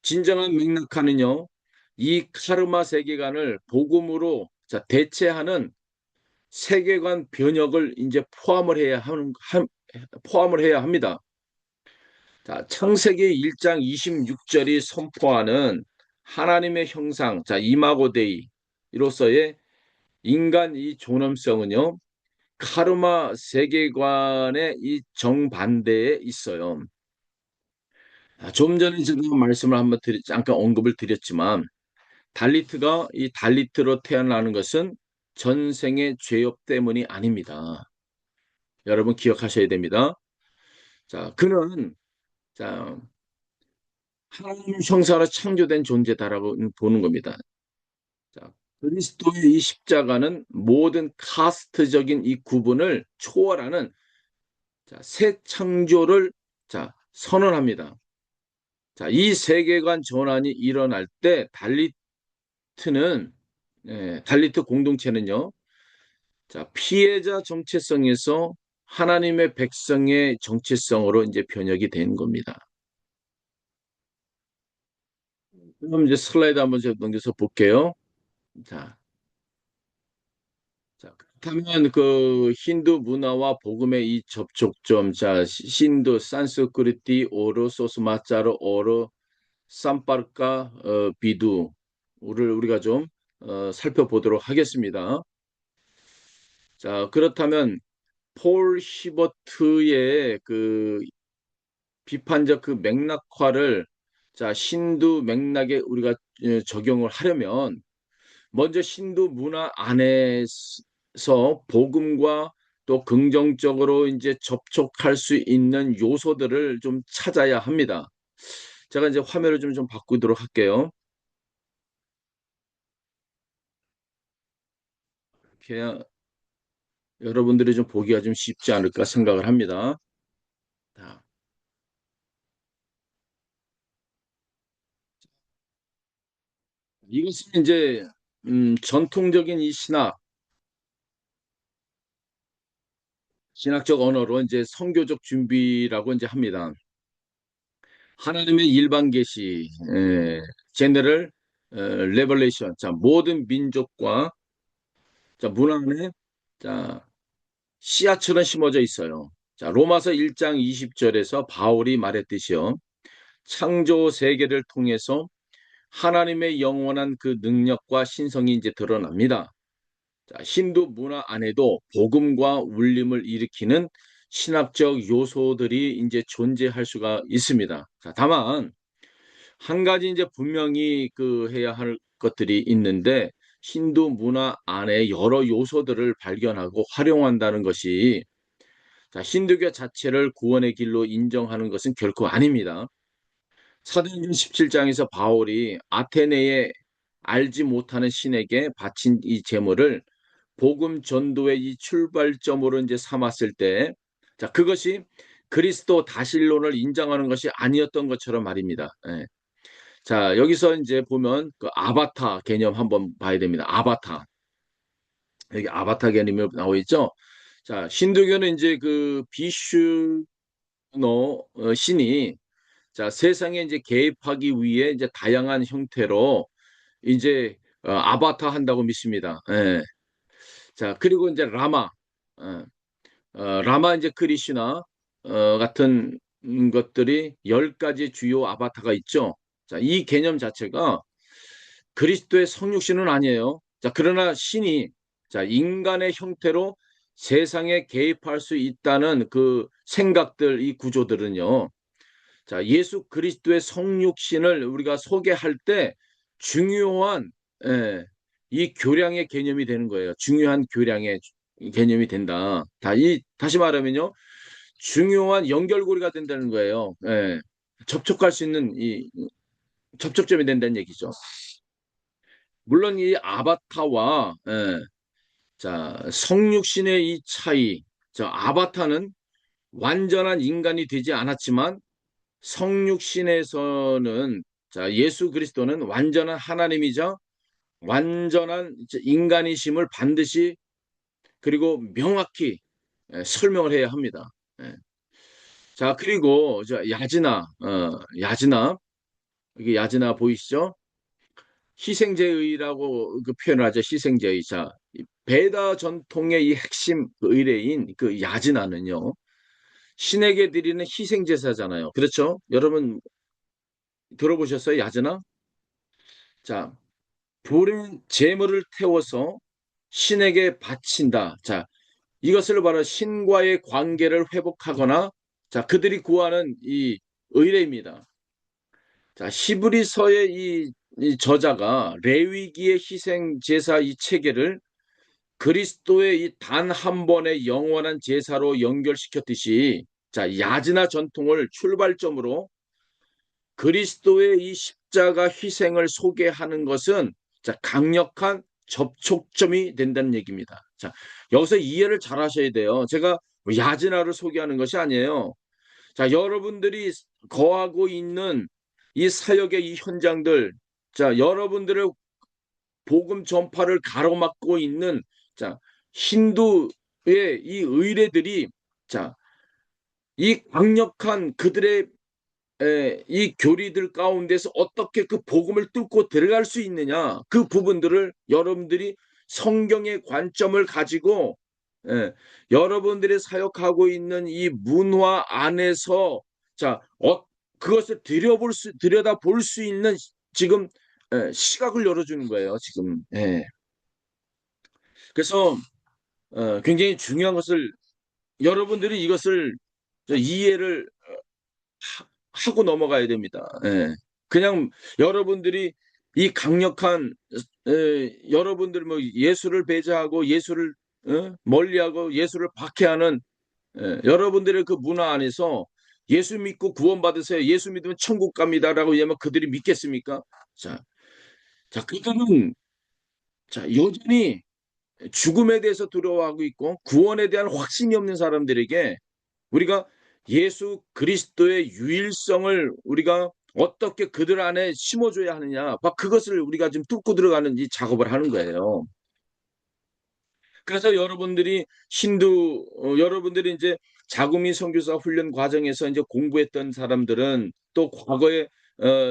진정한 맥락화는요, 이 카르마 세계관을 복음으로 자, 대체하는 세계관 변혁을 이제 포함을 해야 합니다. 자, 창세기 1장 26절이 선포하는 하나님의 형상, 자, 이마고 데이로서의 인간 이 존엄성은요, 카르마 세계관의 이 정반대에 있어요. 좀 전에 제가 말씀을 잠깐 언급을 드렸지만, 달리트가 이 달리트로 태어나는 것은 전생의 죄업 때문이 아닙니다. 여러분 기억하셔야 됩니다. 자, 그는 자, 하나님 형상으로 창조된 존재다라고 보는 겁니다. 자, 그리스도의 이 십자가는 모든 카스트적인 이 구분을 초월하는 자, 새 창조를 자, 선언합니다. 자, 이 세계관 전환이 일어날 때 달리트 공동체는요. 자, 피해자 정체성에서 하나님의 백성의 정체성으로 이제 변혁이 된 겁니다. 그럼 이제 슬라이드 한번 좀 넘겨서 볼게요. 자, 자, 그렇다면 그 힌두 문화와 복음의 이 접촉점, 자, 힌두 산스크리티 오르 소스마자르 오르 삼파르카 비두를 우리가 좀 살펴보도록 하겠습니다. 자, 그렇다면 폴 히버트의 그 비판적 그 맥락화를 자, 신두 맥락에 우리가 적용을 하려면 먼저 신두 문화 안에서 복음과 또 긍정적으로 이제 접촉할 수 있는 요소들을 좀 찾아야 합니다. 제가 이제 화면을 좀 바꾸도록 할게요. 이렇게 여러분들이 좀 보기가 좀 쉽지 않을까 생각을 합니다. 자, 이것은 이제 전통적인 이 신학적 언어로 이제 선교적 준비라고 이제 합니다. 하나님의 일반 계시, 제너럴 레벌레이션, 자 모든 민족과 자 문화 안에 자 씨앗처럼 심어져 있어요. 자 로마서 1장 20절에서 바울이 말했듯이요. 창조 세계를 통해서 하나님의 영원한 그 능력과 신성이 이제 드러납니다. 자, 힌두 문화 안에도 복음과 울림을 일으키는 신학적 요소들이 이제 존재할 수가 있습니다. 자, 다만 한 가지 이제 분명히 그 해야 할 것들이 있는데 힌두 문화 안에 여러 요소들을 발견하고 활용한다는 것이 자, 힌두교 자체를 구원의 길로 인정하는 것은 결코 아닙니다. 사도행전 17장에서 바울이 아테네에 알지 못하는 신에게 바친 이 제물을 복음 전도의 이 출발점으로 이제 삼았을 때, 자, 그것이 그리스도 다신론을 인정하는 것이 아니었던 것처럼 말입니다. 예. 자, 여기서 이제 보면 그 아바타 개념 한번 봐야 됩니다. 아바타. 여기 아바타 개념이 나와 있죠. 자, 힌두교는 이제 그 비슈노 신이 자, 세상에 이제 개입하기 위해 이제 다양한 형태로 이제 아바타 한다고 믿습니다. 예. 자, 그리고 이제 어, 라마 이제 크리시나 같은 것들이 10가지 주요 아바타가 있죠. 자, 이 개념 자체가 그리스도의 성육신은 아니에요. 자, 그러나 신이 자, 인간의 형태로 세상에 개입할 수 있다는 그 생각들, 이 구조들은요. 자, 예수 그리스도의 성육신을 우리가 소개할 때 중요한 예, 이 교량의 개념이 되는 거예요. 중요한 교량의 개념이 된다. 다시 말하면요. 중요한 연결고리가 된다는 거예요. 예, 접촉할 수 있는 이 접촉점이 된다는 얘기죠. 물론 이 아바타와 자, 성육신의 이 차이. 자, 아바타는 완전한 인간이 되지 않았지만 성육신에서는 자, 예수 그리스도는 완전한 하나님이자 완전한 인간이심을 반드시 그리고 명확히 설명을 해야 합니다. 예. 자, 그리고 야지나 이게 야지나 보이시죠? 희생제의라고 그 표현을 하죠. 희생제의. 자, 베다 전통의 이 핵심 그 의례인 그 야지나는요. 신에게 드리는 희생제사잖아요. 그렇죠? 여러분 들어보셨어요? 야지나? 자, 불의 제물을 태워서 신에게 바친다. 자, 이것을 바로 신과의 관계를 회복하거나 자, 그들이 구하는 이 의례입니다. 자, 히브리서의 이 저자가 레위기의 희생 제사 이 체계를 그리스도의 이 단 한 번의 영원한 제사로 연결시켰듯이 자, 야지나 전통을 출발점으로 그리스도의 이 십자가 희생을 소개하는 것은 자, 강력한 접촉점이 된다는 얘기입니다. 자, 여기서 이해를 잘 하셔야 돼요. 제가 뭐 야진화를 소개하는 것이 아니에요. 자, 여러분들이 거하고 있는 이 사역의 이 현장들, 자, 여러분들의 복음 전파를 가로막고 있는, 자, 힌두의 이 의례들이, 자, 이 강력한 그들의 이 교리들 가운데서 어떻게 그 복음을 뚫고 들어갈 수 있느냐, 그 부분들을 여러분들이 성경의 관점을 가지고, 예, 여러분들이 사역하고 있는 이 문화 안에서, 자, 그것을 들여다볼 수 있는 지금 시각을 열어주는 거예요, 지금. 예. 그래서 굉장히 중요한 것을, 여러분들이 이것을 이해를 하고 넘어가야 됩니다. 예. 그냥 여러분들이 이 강력한, 여러분들 뭐 예수를 배제하고 예수를 멀리하고 예수를 박해하는, 여러분들의 그 문화 안에서 예수 믿고 구원받으세요, 예수 믿으면 천국 갑니다라고 하면 그들이 믿겠습니까? 자, 자, 그들은, 자, 여전히 죽음에 대해서 두려워하고 있고 구원에 대한 확신이 없는 사람들에게 우리가 예수 그리스도의 유일성을 우리가 어떻게 그들 안에 심어줘야 하느냐, 막 그것을 우리가 지금 뚫고 들어가는 이 작업을 하는 거예요. 그래서 여러분들이 여러분들이 이제 자구미 선교사 훈련 과정에서 이제 공부했던 사람들은, 또 과거에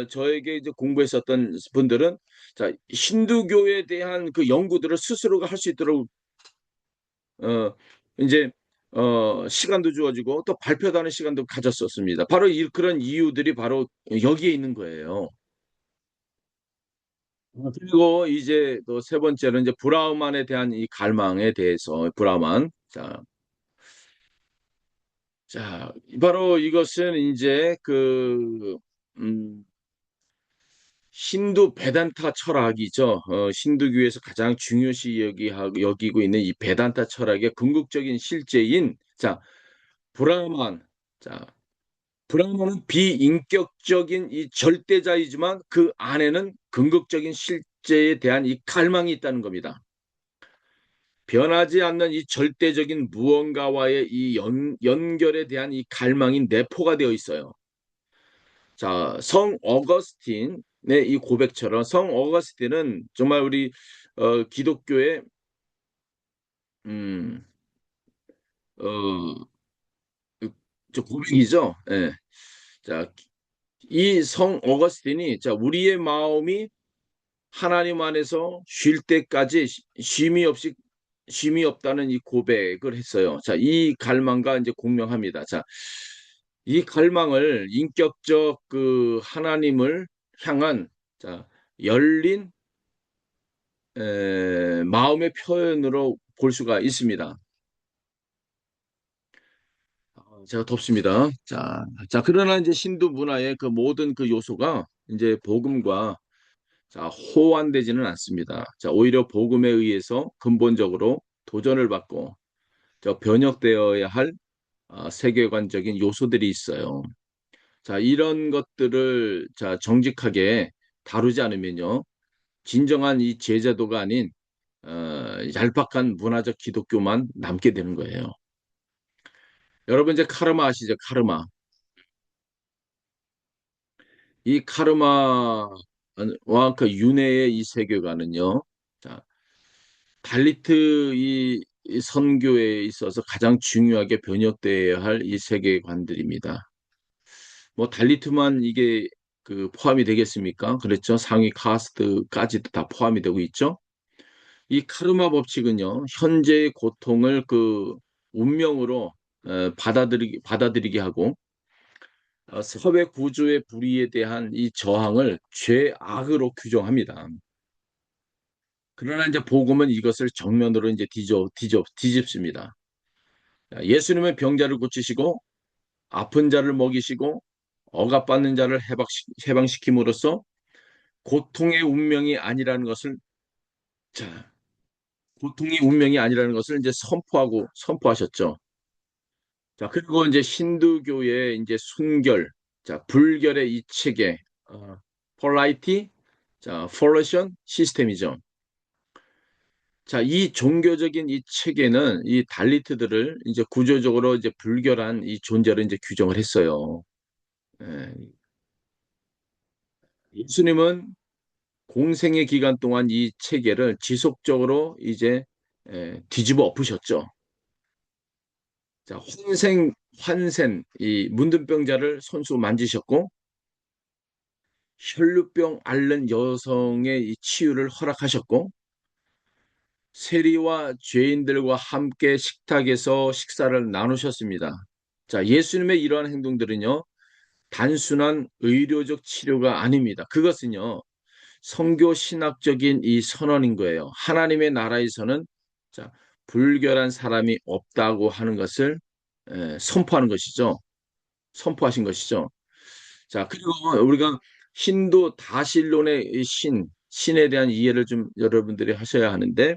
저에게 이제 공부했었던 분들은, 자, 힌두교에 대한 그 연구들을 스스로가 할 수 있도록 어 이제 시간도 주어지고 또 발표도 하는 시간도 가졌었습니다. 바로 그런 이유들이 바로 여기에 있는 거예요. 그리고 이제 또 세 번째로 이제 브라우만에 대한 이 갈망에 대해서, 브라우만. 자, 자, 바로 이것은 이제 음, 힌두 베단타 철학이죠. 힌두교에서 가장 중요시 여기고 있는 이 베단타 철학의 궁극적인 실제인, 자, 브라만. 자, 브라만은 비인격적인 이 절대자이지만 그 안에는 궁극적인 실제에 대한 이 갈망이 있다는 겁니다. 변하지 않는 이 절대적인 무언가와의 이 연결에 대한 이 갈망이 내포가 되어 있어요. 자, 성 어거스틴의 이 고백처럼, 성 어거스틴은 정말 우리 기독교의 음, 어, 저 고백이죠. 예. 자, 이 성 어거스틴이, 자, 우리의 마음이 하나님 안에서 쉴 때까지 쉼이 없다는 이 고백을 했어요. 자, 이 갈망과 이제 공명합니다. 자, 이 갈망을 인격적 그 하나님을 향한, 자, 열린 마음의 표현으로 볼 수가 있습니다. 제가 덥습니다. 자, 자, 그러나 이제 신두 문화의 그 모든 그 요소가 이제 복음과, 자, 호환되지는 않습니다. 자, 오히려 복음에 의해서 근본적으로 도전을 받고 변혁되어야 할 세계관적인 요소들이 있어요. 자, 이런 것들을, 자, 정직하게 다루지 않으면요, 진정한 이 제자도가 아닌 얄팍한 문화적 기독교만 남게 되는 거예요. 여러분 이제 카르마 아시죠? 카르마. 이 카르마와 그 윤회의 이 세계관은요, 자, 달리트 이 선교에 있어서 가장 중요하게 변혁되어야 할 이 세계관들입니다. 뭐 달리트만 이게 그 포함이 되겠습니까? 그렇죠. 상위 카스트까지도 다 포함이 되고 있죠. 이 카르마 법칙은요, 현재의 고통을 그 운명으로 받아들이게 하고, 사회 구조의 불의에 대한 이 저항을 죄악으로 규정합니다. 그러나 이제 복음은 이것을 정면으로 이제 뒤집습니다. 예수님은 병자를 고치시고 아픈 자를 먹이시고 억압받는 자를 해방시킴으로써 고통의 운명이 아니라는 것을, 자, 고통이 운명이 아니라는 것을 이제 선포하셨죠. 자, 그리고 이제 힌두교의 이제 순결, 자, 불결의 이 체계, 폴라이티, 자, 폴레션 시스템이죠. 자, 이 종교적인 이 체계는 이 달리트들을 이제 구조적으로 이제 불결한 이 존재로 이제 규정을 했어요. 예, 예수님은 공생의 기간 동안 이 체계를 지속적으로 이제 뒤집어 엎으셨죠. 자, 환센 이 문둥병자를 손수 만지셨고 혈루병 앓는 여성의 이 치유를 허락하셨고 세리와 죄인들과 함께 식탁에서 식사를 나누셨습니다. 자, 예수님의 이러한 행동들은요, 단순한 의료적 치료가 아닙니다. 그것은요, 성교 신학적인 이 선언인 거예요. 하나님의 나라에서는 자, 불결한 사람이 없다고 하는 것을 선포하는 것이죠. 선포하신 것이죠. 자, 그리고 우리가 힌두 다신론의 이 신에 대한 이해를 좀 여러분들이 하셔야 하는데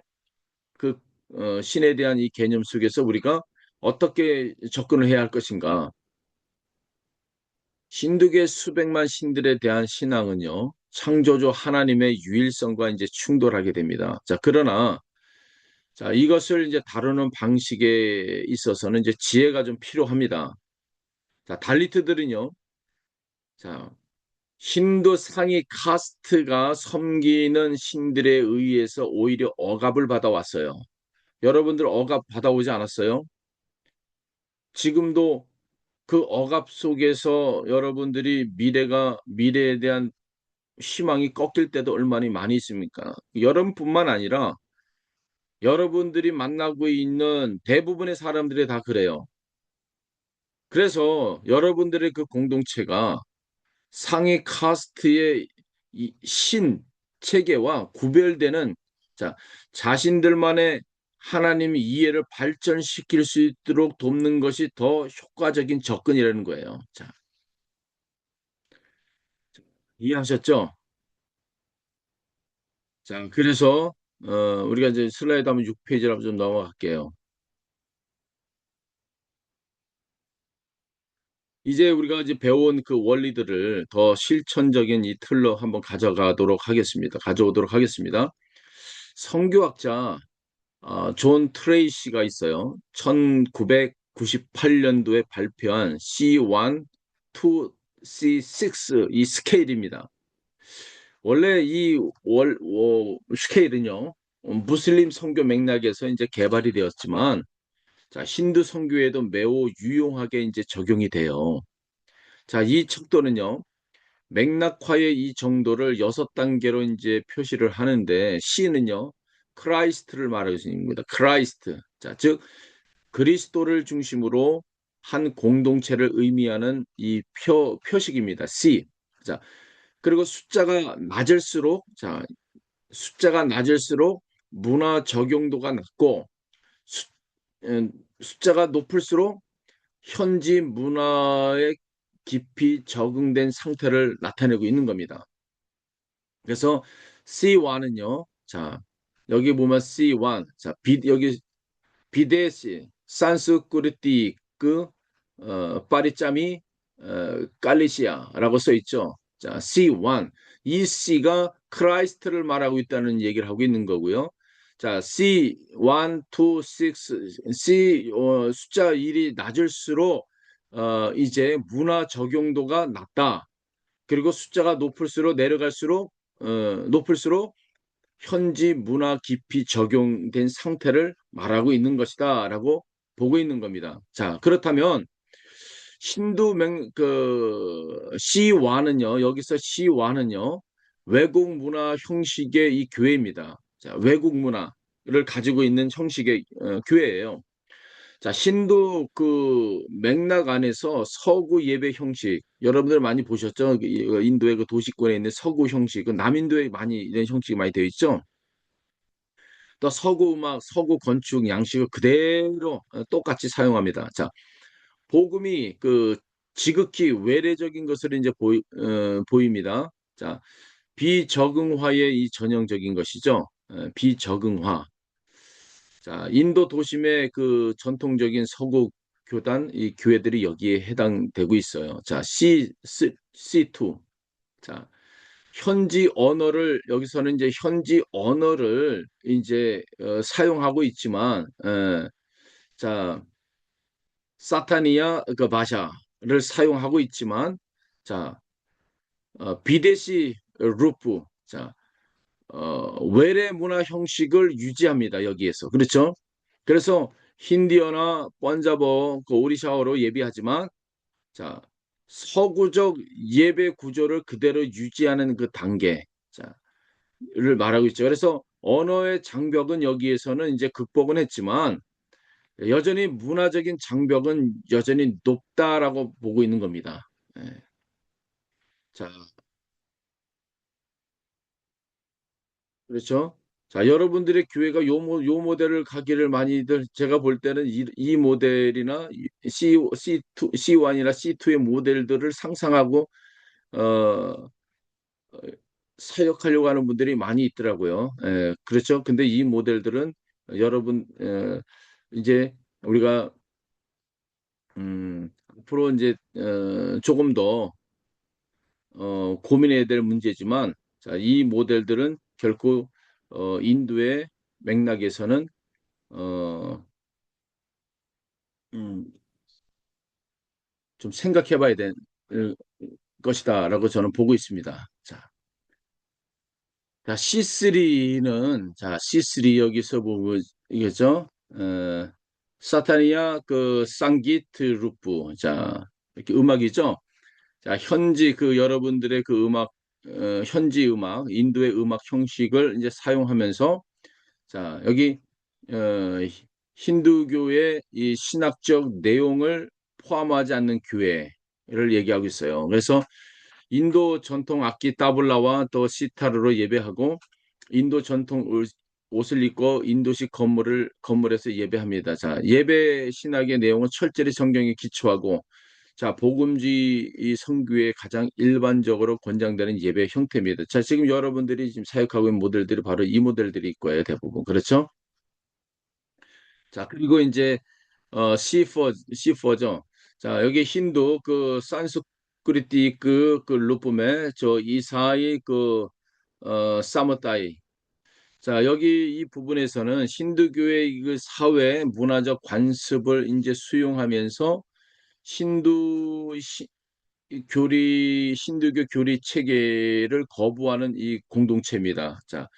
그 신에 대한 이 개념 속에서 우리가 어떻게 접근을 해야 할 것인가? 힌두계 수백만 신들에 대한 신앙은요, 창조주 하나님의 유일성과 이제 충돌하게 됩니다. 자, 그러나 자, 이것을 이제 다루는 방식에 있어서는 이제 지혜가 좀 필요합니다. 자, 달리트들은요, 자, 힌두 상위 카스트가 섬기는 신들에 의해서 오히려 억압을 받아왔어요. 여러분들 억압 받아오지 않았어요? 지금도 그 억압 속에서 여러분들이 미래에 대한 희망이 꺾일 때도 얼마나 많이 있습니까? 여러분뿐만 아니라 여러분들이 만나고 있는 대부분의 사람들이 다 그래요. 그래서 여러분들의 그 공동체가 상위 카스트의 이 체계와 구별되는 자, 자신들만의 하나님 이해를 발전시킬 수 있도록 돕는 것이 더 효과적인 접근이라는 거예요. 자, 이해하셨죠? 자, 그래서 우리가 이제 슬라이드 한번 6페이지로 좀 넘어갈게요. 이제 우리가 이제 배운 그 원리들을 더 실천적인 이 틀로 한번 가져가도록 하겠습니다. 가져오도록 하겠습니다. 성교학자 존 트레이시가 있어요. 1998년도에 발표한 C1, 2, C6 이 스케일입니다. 원래 스케일은요, 무슬림 선교 맥락에서 이제 개발이 되었지만, 자, 힌두 선교에도 매우 유용하게 이제 적용이 돼요. 자, 이 척도는요, 맥락화의 이 정도를 6단계로 이제 표시를 하는데, C는요, 크라이스트를 말하고 있습니다. 크라이스트. 자, 즉, 그리스도를 중심으로 한 공동체를 의미하는 이 표식입니다. C. 자, 그리고 숫자가 낮을수록 문화 적용도가 낮고, 수, 숫자가 높을수록 현지 문화에 깊이 적응된 상태를 나타내고 있는 겁니다. 그래서 C1은요, 자, 여기 보면 C1, 자, 여기 비데시, 산스쿠르티크, 파리짜미, 깔리시아라고 써 있죠. 자, C1. 이 C가 크라이스트를 말하고 있다는 얘기를 하고 있는 거고요. 자, C1, 2, 6, C 숫자 1이 낮을수록 이제 문화 적용도가 낮다. 그리고 숫자가 높을수록 현지 문화 깊이 적용된 상태를 말하고 있는 것이다라고 보고 있는 겁니다. 자, 그렇다면 C1은요, 여기서 C1은요, 외국 문화 형식의 이 교회입니다. 자, 외국 문화를 가지고 있는 형식의 교회예요. 자, 신도 그 맥락 안에서 서구 예배 형식, 여러분들 많이 보셨죠? 인도의 그 도시권에 있는 서구 형식, 그 남인도에 많이 이런 형식이 많이 되어 있죠? 또 서구 음악, 서구 건축 양식을 그대로 똑같이 사용합니다. 자, 복음이 그 지극히 외래적인 것을 이제 보입니다. 자, 비적응화의 이 전형적인 것이죠. 비적응화. 자, 인도 도심의 그 전통적인 서구 교단 이 교회들이 여기에 해당되고 있어요. 자, C2. 자, 현지 언어를 여기서는 이제 현지 언어를 이제 사용하고 있지만, 자, 사타니아 그 바샤를 사용하고 있지만, 자, 비대시 루프, 자, 외래 문화 형식을 유지합니다. 여기에서. 그렇죠? 그래서 힌디어나 번자버, 그 오리샤어로 예비하지만, 자, 서구적 예배 구조를 그대로 유지하는 그 단계, 자, 를 말하고 있죠. 그래서 언어의 장벽은 여기에서는 이제 극복은 했지만, 여전히 문화적인 장벽은 여전히 높다라고 보고 있는 겁니다. 예. 자, 그렇죠. 자, 여러분들의 교회가 요 모델을 가기를 많이들 제가 볼 때는 이 모델이나 C2, C1이나 C2의 모델들을 상상하고 어, 사역하려고 하는 분들이 많이 있더라고요. 예, 그렇죠. 근데 이 모델들은 여러분 이제 우리가 앞으로 이제 조금 더 고민해야 될 문제지만, 자, 이 모델들은 결코 인도의 맥락에서는 어, 음, 좀 생각해봐야 될 것이다라고 저는 보고 있습니다. 자, C3는 자 C3 여기서 보고 이거죠. 사타니아 그 쌍기트 루프, 자 이렇게 음악이죠. 자, 현지 그 여러분들의 그 음악, 현지 음악, 인도의 음악 형식을 이제 사용하면서, 자, 여기, 어, 힌두교의 이 신학적 내용을 포함하지 않는 교회를 얘기하고 있어요. 그래서 인도 전통 악기 따블라와 또 시타르로 예배하고, 인도 전통 옷을 입고 인도식 건물에서 예배합니다. 자, 예배 신학의 내용은 철저히 성경에 기초하고, 자, 복음주의 이 선교에 가장 일반적으로 권장되는 예배 형태입니다. 자, 지금 여러분들이 지금 사역하고 있는 모델들이 바로 이 모델들일 거예요, 대부분. 그렇죠? 자, 그리고 이제 C4죠. 자, 여기 힌두 그 산스크리트 그 루폼에 저 이사이 그 사머타이. 자, 여기 이 부분에서는 힌두교의 그 사회 문화적 관습을 이제 수용하면서 힌두 힌두교 교리 체계를 거부하는 이 공동체입니다. 자,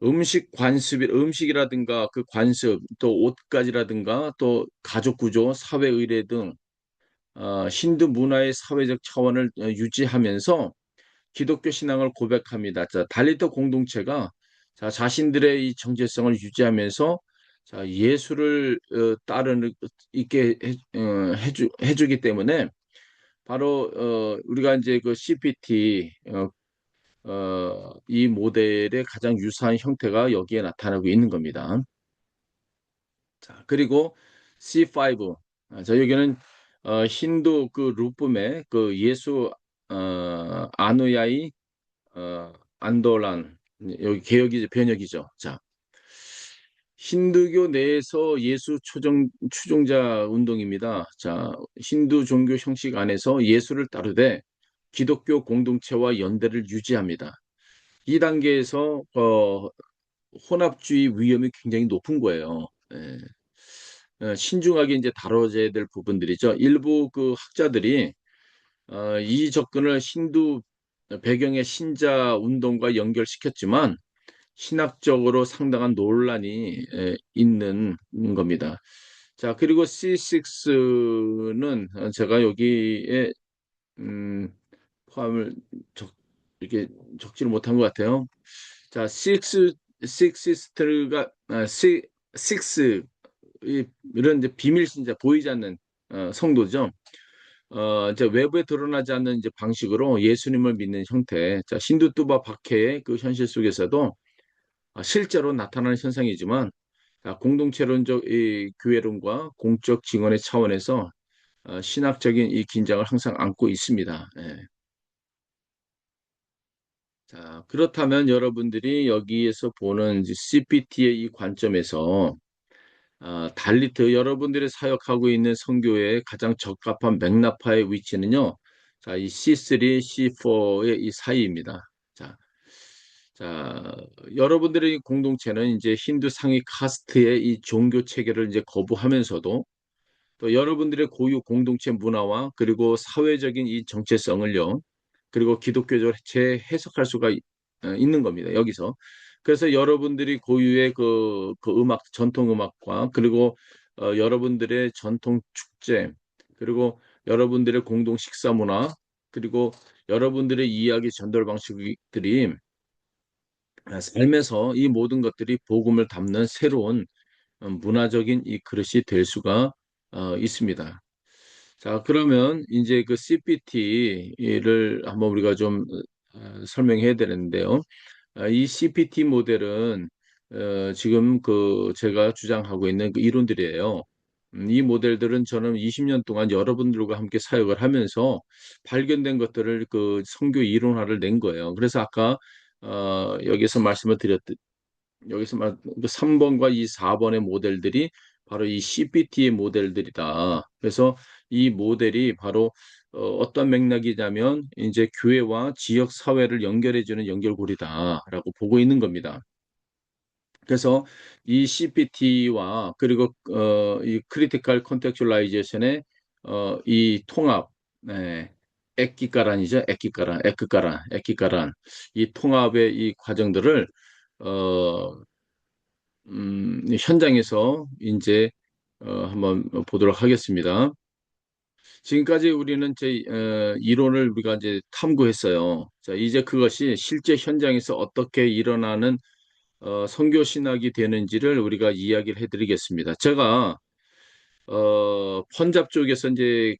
음식이라든가 그 관습, 또 옷가지라든가 또 가족 구조, 사회 의례 등 힌두 문화의 사회적 차원을 유지하면서 기독교 신앙을 고백합니다. 자, 달리터 공동체가 자, 자신들의 이 정체성을 유지하면서 자, 예수를 따르는 있게 해주기 때문에 바로 우리가 이제 그 CPT 이 모델의 가장 유사한 형태가 여기에 나타나고 있는 겁니다. 자, 그리고 C5 자, 여기는 힌두 그 루쁨의 그 예수 아누야이 안도란 여기 개혁이 번역이죠. 자, 힌두교 내에서 예수 추종자 운동입니다. 자, 힌두 종교 형식 안에서 예수를 따르되 기독교 공동체와 연대를 유지합니다. 이 단계에서 혼합주의 위험이 굉장히 높은 거예요. 예. 신중하게 이제 다뤄져야 될 부분들이죠. 일부 그 학자들이 이 접근을 힌두 배경의 신자 운동과 연결시켰지만 신학적으로 상당한 논란이 있는 겁니다. 자, 그리고 C6는 제가 여기에 음, 포함을 이렇게 적지를 못한 것 같아요. 자, 식스가 식스 이런 이제 비밀 신자 보이지 않는 성도죠. 이제 외부에 드러나지 않는 이제 방식으로 예수님을 믿는 형태. 자, 신두투바 박해의 그 현실 속에서도 실제로 나타나는 현상이지만 공동체론적 이 교회론과 공적 증언의 차원에서 신학적인 이 긴장을 항상 안고 있습니다. 예. 자, 그렇다면 여러분들이 여기에서 보는 이제 CPT의 이 관점에서 달리트 여러분들이 사역하고 있는 선교의 가장 적합한 맥라파의 위치는요. 자, 이 C3, C4의 이 사이입니다. 자, 여러분들의 공동체는 이제 힌두 상위 카스트의 이 종교 체계를 이제 거부하면서도 또 여러분들의 고유 공동체 문화와 그리고 사회적인 이 정체성을요, 그리고 기독교적으로 재해석할 수가 있는 겁니다. 여기서. 그래서 여러분들이 고유의 그 음악, 전통 음악과 그리고 여러분들의 전통 축제, 그리고 여러분들의 공동 식사 문화, 그리고 여러분들의 이야기 전달 방식들이 삶에서 이 모든 것들이 복음을 담는 새로운 문화적인 이 그릇이 될 수가 있습니다. 자, 그러면 이제 그 CPT를 한번 우리가 좀 설명해야 되는데요. 이 CPT 모델은 지금 그 제가 주장하고 있는 그 이론들이에요. 이 모델들은 저는 20년 동안 여러분들과 함께 사역을 하면서 발견된 것들을 그 선교 이론화를 낸 거예요. 그래서 아까 여기서 말씀을 드렸듯 여기서 말 3번과 이 4번의 모델들이 바로 이 CPT의 모델들이다. 그래서 이 모델이 바로 어떤 맥락이냐면 이제 교회와 지역 사회를 연결해주는 연결고리다라고 보고 있는 겁니다. 그래서 이 CPT와 그리고 이 크리티컬 컨텍츄얼라이제이션의 이 통합, 네, 액기가란이죠, 액기가란, 이 통합의 이 과정들을 어, 현장에서 이제 한번 보도록 하겠습니다. 지금까지 우리는 이론을 우리가 이제 탐구했어요. 자, 이제 그것이 실제 현장에서 어떻게 일어나는 선교 신학이 되는지를 우리가 이야기를 해드리겠습니다. 제가 펀잡 쪽에서 이제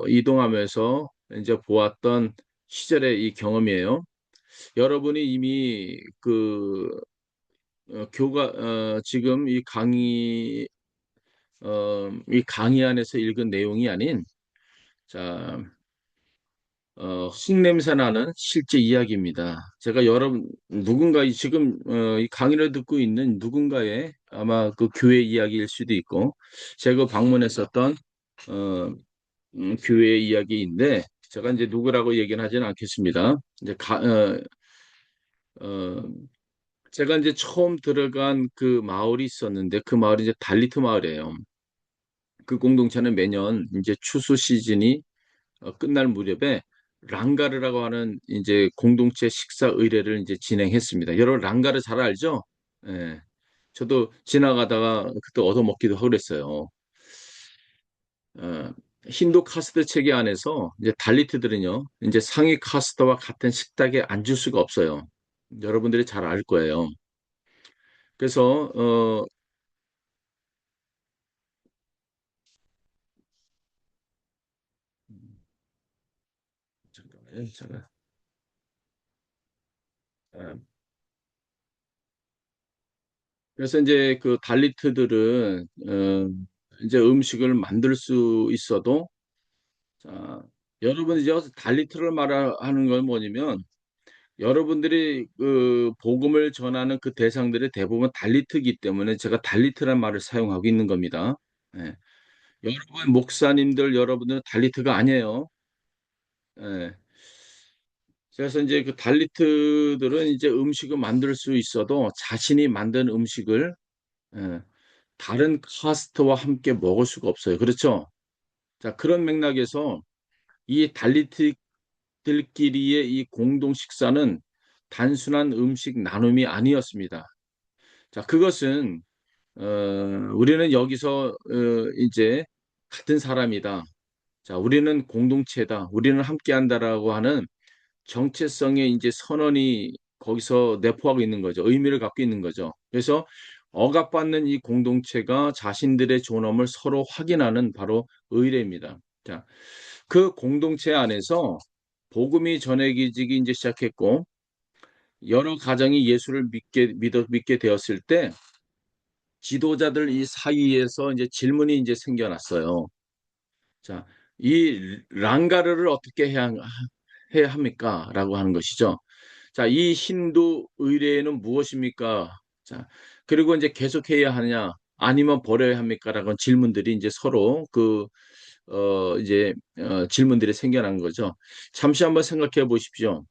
이동하면서 이제 보았던 시절의 이 경험이에요. 여러분이 이미 지금 이 강의 안에서 읽은 내용이 아닌, 자, 흙냄새 나는 실제 이야기입니다. 제가 누군가 지금 이 강의를 듣고 있는 누군가의 아마 그 교회 이야기일 수도 있고, 제가 방문했었던 어, 교회 이야기인데, 제가 이제 누구라고 얘기는 하지는 않겠습니다. 어, 제가 이제 처음 들어간 그 마을이 있었는데, 그 마을이 이제 달리트 마을이에요. 그 공동체는 매년 이제 추수 시즌이 끝날 무렵에 랑가르라고 하는 이제 공동체 식사 의례를 이제 진행했습니다. 여러분 랑가르 잘 알죠? 예. 저도 지나가다가 그때 얻어먹기도 하고 그랬어요. 어, 힌두 카스트 체계 안에서 이제 달리트들은요, 이제 상위 카스트와 같은 식탁에 앉을 수가 없어요. 여러분들이 잘 알 거예요. 그래서 잠깐만요. 제가 어, 그래서 이제 그 달리트들은 이제 음식을 만들 수 있어도 자, 여러분 이제 달리트를 말하는 건 뭐냐면 여러분들이 그 복음을 전하는 그 대상들이 대부분 달리트이기 때문에 제가 달리트란 말을 사용하고 있는 겁니다. 예. 여러분 목사님들 여러분들은 달리트가 아니에요. 예. 그래서 이제 그 달리트들은 이제 음식을 만들 수 있어도 자신이 만든 음식을 예, 다른 카스트와 함께 먹을 수가 없어요. 그렇죠? 자, 그런 맥락에서 이 달리트들끼리의 이 공동 식사는 단순한 음식 나눔이 아니었습니다. 자, 그것은 어, 우리는 여기서 이제 같은 사람이다. 자, 우리는 공동체다. 우리는 함께한다라고 하는 정체성의 이제 선언이 거기서 내포하고 있는 거죠. 의미를 갖고 있는 거죠. 그래서 억압받는 이 공동체가 자신들의 존엄을 서로 확인하는 바로 의례입니다. 자, 그 공동체 안에서 복음이 전해지기 이제 시작했고 여러 가정이 예수를 믿게 되었을 때 지도자들 이 사이에서 이제 질문이 이제 생겨났어요. 자, 이 랑가르를 어떻게 해야 합니까? 라고 하는 것이죠. 자, 이 힌두 의례는 무엇입니까? 자, 그리고 이제 계속해야 하느냐, 아니면 버려야 합니까? 라는 질문들이 이제 서로 질문들이 생겨난 거죠. 잠시 한번 생각해 보십시오.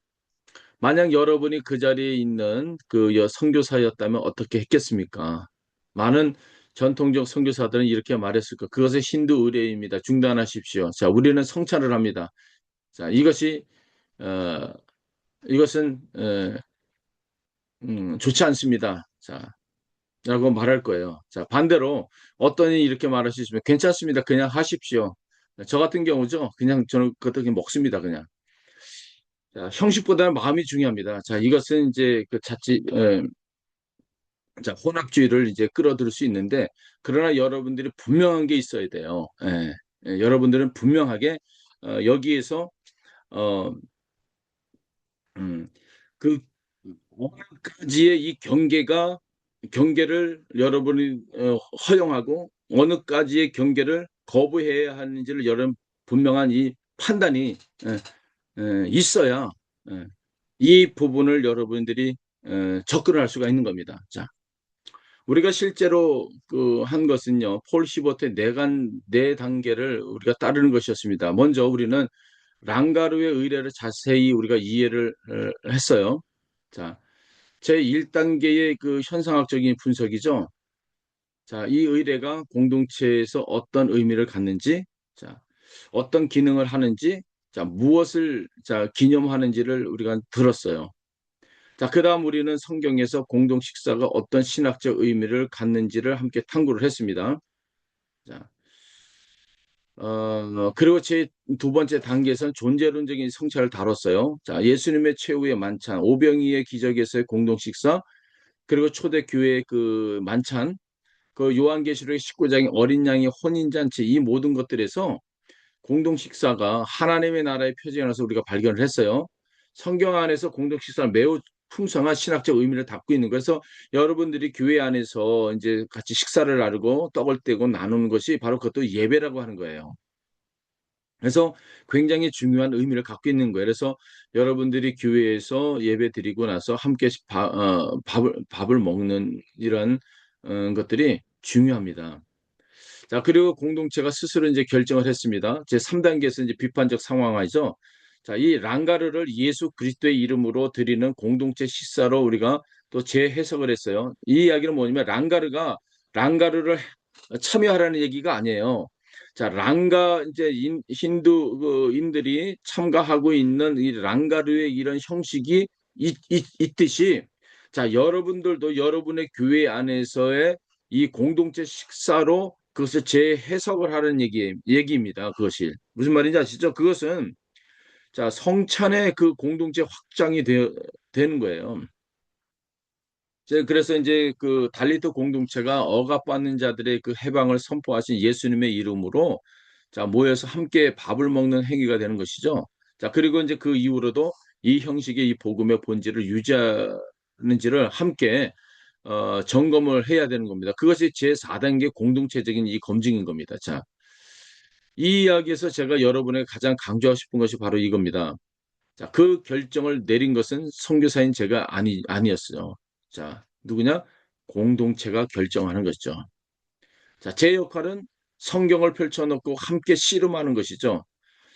만약 여러분이 그 자리에 있는 그 선교사였다면 어떻게 했겠습니까? 많은 전통적 선교사들은 이렇게 말했을 거. 그것은 힌두 의례입니다. 중단하십시오. 자, 우리는 성찬을 합니다. 자, 어, 이것은 좋지 않습니다. 자, 라고 말할 거예요. 자, 반대로 어떤 이 이렇게 말할 수 있으면 괜찮습니다. 그냥 하십시오. 저 같은 경우죠. 그냥 저는 그것도 그냥 먹습니다. 그냥. 자, 형식보다는 마음이 중요합니다. 자, 이것은 이제 그 자, 혼합주의를 이제 끌어들일 수 있는데, 그러나 여러분들이 분명한 게 있어야 돼요. 여러분들은 분명하게 여기에서 어, 음, 그 어느 까지의 이 경계를 여러분이 허용하고 어느 까지의 경계를 거부해야 하는지를 여러분 분명한 이 판단이 있어야 예, 이 부분을 여러분들이 접근할 수가 있는 겁니다. 자, 우리가 실제로 그 한 것은요, 폴 시버트의 네 단계를 우리가 따르는 것이었습니다. 먼저 우리는 랑가르의 의례를 자세히 우리가 이해를 했어요. 자, 제 1단계의 그 현상학적인 분석이죠. 자, 이 의례가 공동체에서 어떤 의미를 갖는지, 자, 어떤 기능을 하는지, 자, 무엇을 기념하는지를 우리가 들었어요. 자, 그다음 우리는 성경에서 공동 식사가 어떤 신학적 의미를 갖는지를 함께 탐구를 했습니다. 자, 그리고 제 두 번째 단계에서는 존재론적인 성찰을 다뤘어요. 자, 예수님의 최후의 만찬, 오병이의 기적에서의 공동 식사, 그리고 초대 교회의 그 만찬, 그 요한계시록 19장의 어린 양의 혼인잔치, 이 모든 것들에서 공동 식사가 하나님의 나라의 표징이라서 우리가 발견을 했어요. 성경 안에서 공동 식사는 매우 풍성한 신학적 의미를 담고 있는 거예요. 그래서 여러분들이 교회 안에서 이제 같이 식사를 나누고 떡을 떼고 나누는 것이 바로 그것도 예배라고 하는 거예요. 그래서 굉장히 중요한 의미를 갖고 있는 거예요. 그래서 여러분들이 교회에서 예배 드리고 나서 함께 밥을 먹는 이런 것들이 중요합니다. 자, 그리고 공동체가 스스로 이제 결정을 했습니다. 제 3단계에서 이제 비판적 상황화죠. 자, 이 랑가르를 예수 그리스도의 이름으로 드리는 공동체 식사로 우리가 또 재해석을 했어요. 이 이야기는 뭐냐면 랑가르를 참여하라는 얘기가 아니에요. 자, 이제 힌두인들이 참가하고 있는 이 랑가르의 이런 형식이 있듯이, 자, 여러분들도 여러분의 교회 안에서의 이 공동체 식사로 그것을 재해석을 하는 얘기입니다. 그것이. 무슨 말인지 아시죠? 그것은, 자, 성찬의 그 공동체 확장이 되는 거예요. 그래서 이제 그 달리트 공동체가 억압받는 자들의 그 해방을 선포하신 예수님의 이름으로 자, 모여서 함께 밥을 먹는 행위가 되는 것이죠. 자, 그리고 이제 그 이후로도 이 형식의 이 복음의 본질을 유지하는지를 함께 점검을 해야 되는 겁니다. 그것이 제4단계 공동체적인 이 검증인 겁니다. 자, 이 이야기에서 제가 여러분에게 가장 강조하고 싶은 것이 바로 이겁니다. 자, 그 결정을 내린 것은 선교사인 제가 아니었어요. 자, 누구냐? 공동체가 결정하는 것이죠. 자, 제 역할은 성경을 펼쳐놓고 함께 씨름하는 것이죠.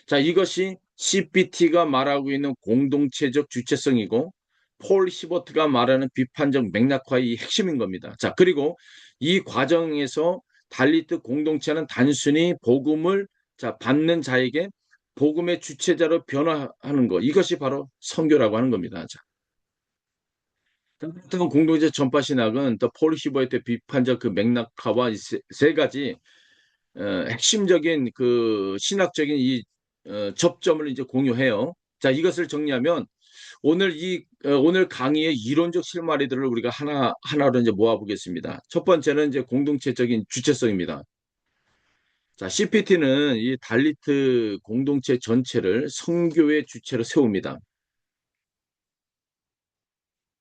자, 이것이 CPT가 말하고 있는 공동체적 주체성이고 폴 히버트가 말하는 비판적 맥락화의 핵심인 겁니다. 자, 그리고 이 과정에서 달리트 공동체는 단순히 복음을 받는 자에게 복음의 주체자로 변화하는 것. 이것이 바로 선교라고 하는 겁니다. 자, 같은 공동체 전파 신학은 또 폴 히버트의 비판적 그 맥락화와 세 가지 핵심적인 그 신학적인 이 접점을 이제 공유해요. 자, 이것을 정리하면 오늘 강의의 이론적 실마리들을 우리가 하나로 이제 모아보겠습니다. 첫 번째는 이제 공동체적인 주체성입니다. 자, CPT는 이 달리트 공동체 전체를 선교의 주체로 세웁니다.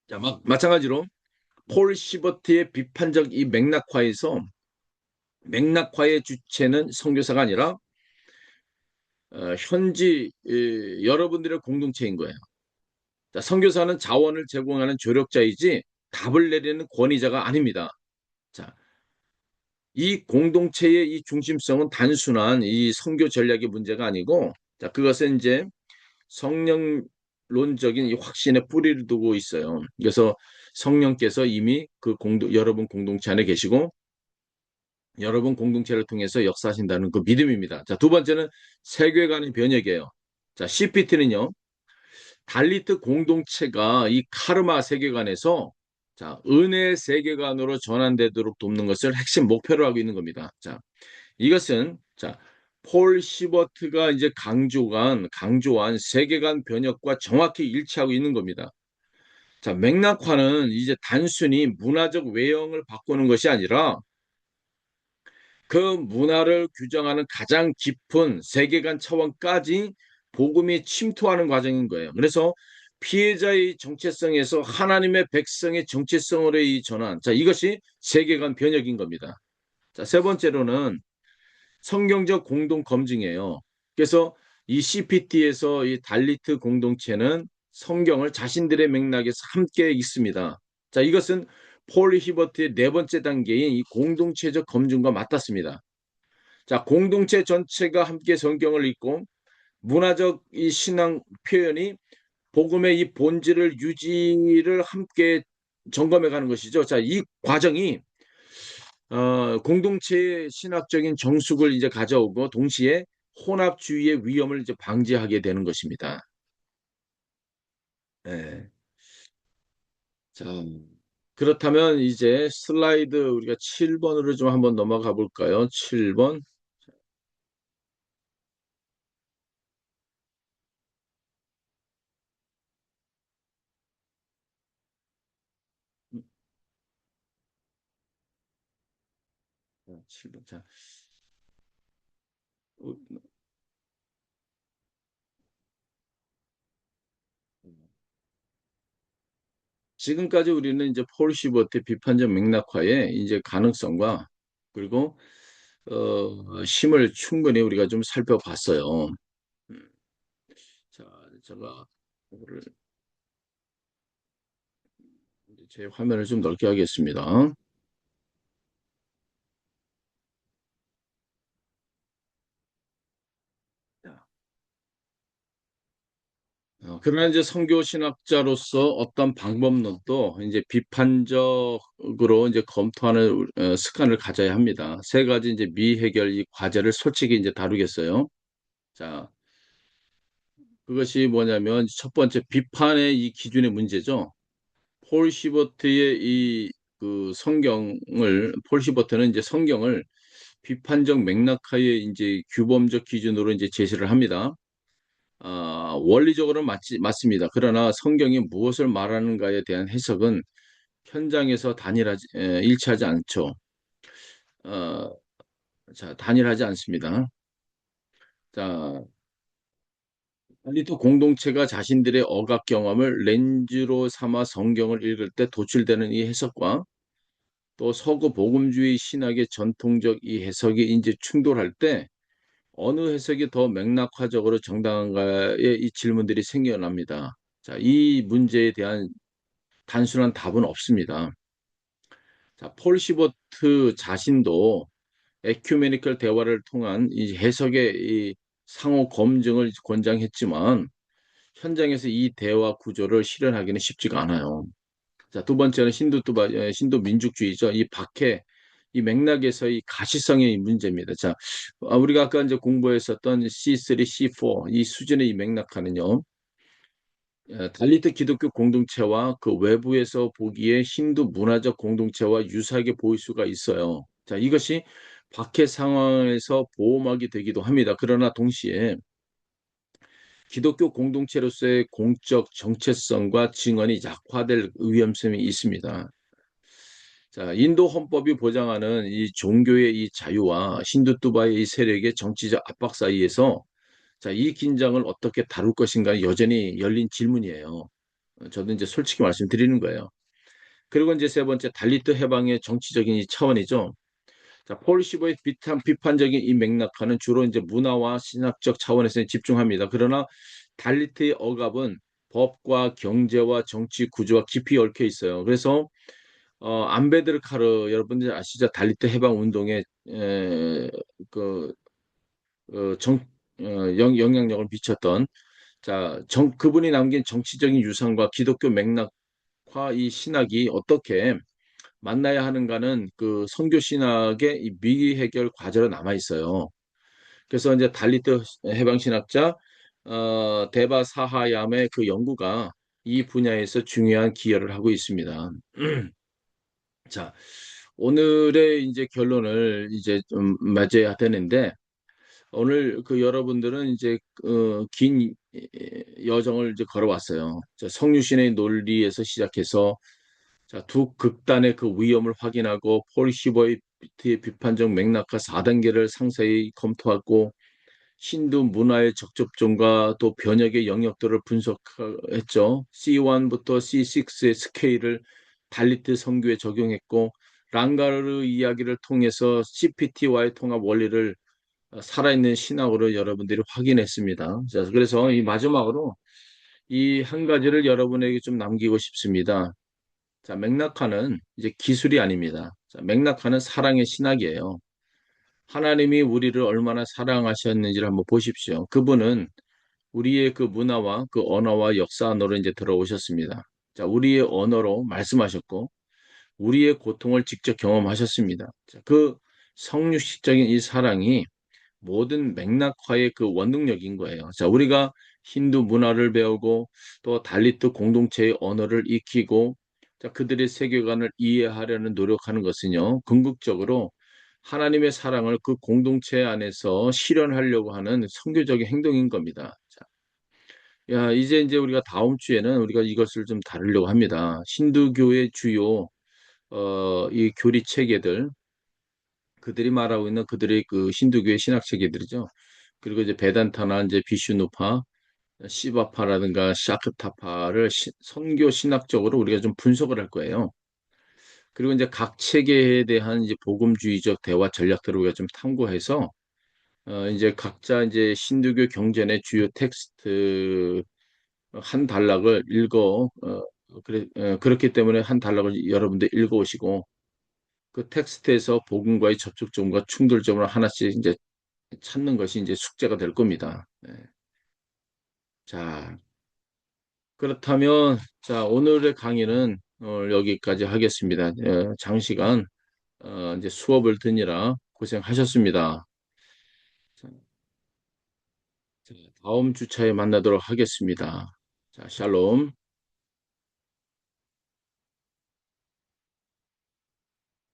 자, 마찬가지로 폴 시버트의 비판적 이 맥락화의 주체는 선교사가 아니라 현지 여러분들의 공동체인 거예요. 자, 선교사는 자원을 제공하는 조력자이지 답을 내리는 권위자가 아닙니다. 자, 이 공동체의 이 중심성은 단순한 이 선교 전략의 문제가 아니고, 자, 그것은 이제 성령 론적인 이 확신에 뿌리를 두고 있어요. 그래서 성령께서 이미 그 여러분 공동체 안에 계시고 여러분 공동체를 통해서 역사하신다는 그 믿음입니다. 자, 두 번째는 세계관의 변혁이에요. 자, CPT는요, 달리트 공동체가 이 카르마 세계관에서 자, 은혜 세계관으로 전환되도록 돕는 것을 핵심 목표로 하고 있는 겁니다. 자, 이것은 자, 폴 시버트가 이제 강조한 세계관 변혁과 정확히 일치하고 있는 겁니다. 자, 맥락화는 이제 단순히 문화적 외형을 바꾸는 것이 아니라 그 문화를 규정하는 가장 깊은 세계관 차원까지 복음이 침투하는 과정인 거예요. 그래서 피해자의 정체성에서 하나님의 백성의 정체성으로의 전환. 자, 이것이 세계관 변혁인 겁니다. 자, 세 번째로는 성경적 공동 검증이에요. 그래서 이 CPT에서 이 달리트 공동체는 성경을 자신들의 맥락에서 함께 읽습니다. 자, 이것은 폴 히버트의 네 번째 단계인 이 공동체적 검증과 맞닿습니다. 자, 공동체 전체가 함께 성경을 읽고 문화적 이 신앙 표현이 복음의 이 본질을 유지를 함께 점검해 가는 것이죠. 자, 이 과정이 공동체의 신학적인 정숙을 이제 가져오고 동시에 혼합주의의 위험을 이제 방지하게 되는 것입니다. 네. 자, 그렇다면 이제 슬라이드 우리가 7번으로 좀 한번 넘어가 볼까요? 7번. 음, 7번. 자, 어, 지금까지 우리는 이제 폴 시버트의 비판적 맥락화의 이제 가능성과 그리고 힘을 충분히 우리가 좀 살펴봤어요. 음, 자, 제가 이거를 제 화면을 좀 넓게 하겠습니다. 그러나 이제 선교 신학자로서 어떤 방법론도 이제 비판적으로 이제 검토하는 습관을 가져야 합니다. 세 가지 이제 미해결 이 과제를 솔직히 이제 다루겠어요. 자, 그것이 뭐냐면 첫 번째 비판의 이 기준의 문제죠. 폴 시버트의 이 그 성경을 폴 시버트는 이제 성경을 비판적 맥락하에 이제 규범적 기준으로 이제 제시를 합니다. 원리적으로는 맞습니다. 그러나 성경이 무엇을 말하는가에 대한 해석은 현장에서 일치하지 않죠. 어, 자, 단일하지 않습니다. 자, 빨리 또 공동체가 자신들의 억압 경험을 렌즈로 삼아 성경을 읽을 때 도출되는 이 해석과 또 서구 복음주의 신학의 전통적 이 해석이 이제 충돌할 때 어느 해석이 더 맥락화적으로 정당한가의 이 질문들이 생겨납니다. 자, 이 문제에 대한 단순한 답은 없습니다. 자, 폴 시버트 자신도 에큐메니컬 대화를 통한 이 해석의 이 상호 검증을 권장했지만 현장에서 이 대화 구조를 실현하기는 쉽지가 않아요. 자, 두 번째는 신도 민족주의죠. 이 맥락에서 이 가시성의 문제입니다. 자, 우리가 아까 이제 공부했었던 C3, C4 이 수준의 이 맥락화는요. 달리트 기독교 공동체와 그 외부에서 보기에 힌두 문화적 공동체와 유사하게 보일 수가 있어요. 자, 이것이 박해 상황에서 보호막이 되기도 합니다. 그러나 동시에 기독교 공동체로서의 공적 정체성과 증언이 약화될 위험성이 있습니다. 자, 인도 헌법이 보장하는 이 종교의 이 자유와 힌두투바의 이 세력의 정치적 압박 사이에서 자, 이 긴장을 어떻게 다룰 것인가 여전히 열린 질문이에요. 저도 이제 솔직히 말씀드리는 거예요. 그리고 이제 세 번째 달리트 해방의 정치적인 이 차원이죠. 자, 폴 시버의 비판적인 이 맥락화는 주로 이제 문화와 신학적 차원에서 집중합니다. 그러나 달리트의 억압은 법과 경제와 정치 구조와 깊이 얽혀 있어요. 그래서 안베드르 카르 여러분들 아시죠? 달리트 해방 운동에 에, 그 어, 정, 영향력을 미쳤던 자, 그분이 남긴 정치적인 유산과 기독교 맥락과 이 신학이 어떻게 만나야 하는가는 그 선교 신학의 이 미해결 과제로 남아 있어요. 그래서 이제 달리트 해방 신학자 데바 사하얌의 그 연구가 이 분야에서 중요한 기여를 하고 있습니다. 자, 오늘의 이제 결론을 이제 좀 맞아야 되는데 오늘 그 여러분들은 이제 긴 여정을 이제 걸어왔어요. 자, 성유신의 논리에서 시작해서 자, 두 극단의 그 위험을 확인하고 폴 히버의 비판적 맥락과 4단계를 상세히 검토하고 힌두 문화의 적접점과 또 변혁의 영역들을 분석했죠. C1부터 C6의 스케일을 달리트 선교에 적용했고 랑가르 이야기를 통해서 CPT와의 통합 원리를 살아있는 신학으로 여러분들이 확인했습니다. 자, 그래서 이 마지막으로 이 한 가지를 여러분에게 좀 남기고 싶습니다. 자, 맥락화는 이제 기술이 아닙니다. 자, 맥락화는 사랑의 신학이에요. 하나님이 우리를 얼마나 사랑하셨는지를 한번 보십시오. 그분은 우리의 그 문화와 그 언어와 역사 언어로 이제 들어오셨습니다. 자, 우리의 언어로 말씀하셨고, 우리의 고통을 직접 경험하셨습니다. 자, 그 성육식적인 이 사랑이 모든 맥락화의 그 원동력인 거예요. 자, 우리가 힌두 문화를 배우고 또 달리트 공동체의 언어를 익히고 자, 그들의 세계관을 이해하려는 노력하는 것은요, 궁극적으로 하나님의 사랑을 그 공동체 안에서 실현하려고 하는 선교적인 행동인 겁니다. 자, 야, 이제 우리가 다음 주에는 우리가 이것을 좀 다루려고 합니다. 힌두교의 주요 이 교리 체계들 그들이 말하고 있는 그들의 그 힌두교의 신학 체계들이죠. 그리고 이제 베단타나 이제 비슈누파, 시바파라든가 샤크타파를 선교 신학적으로 우리가 좀 분석을 할 거예요. 그리고 이제 각 체계에 대한 이제 복음주의적 대화 전략들을 우리가 좀 탐구해서 이제 각자 이제 신두교 경전의 주요 텍스트 한 단락을 그렇기 때문에 한 단락을 여러분들 읽어오시고 그 텍스트에서 복음과의 접촉점과 충돌점을 하나씩 이제 찾는 것이 이제 숙제가 될 겁니다. 네. 자, 그렇다면 자, 오늘의 강의는 여기까지 하겠습니다. 장시간 이제 수업을 듣느라 고생하셨습니다. 자, 다음 주차에 만나도록 하겠습니다. 자, 샬롬.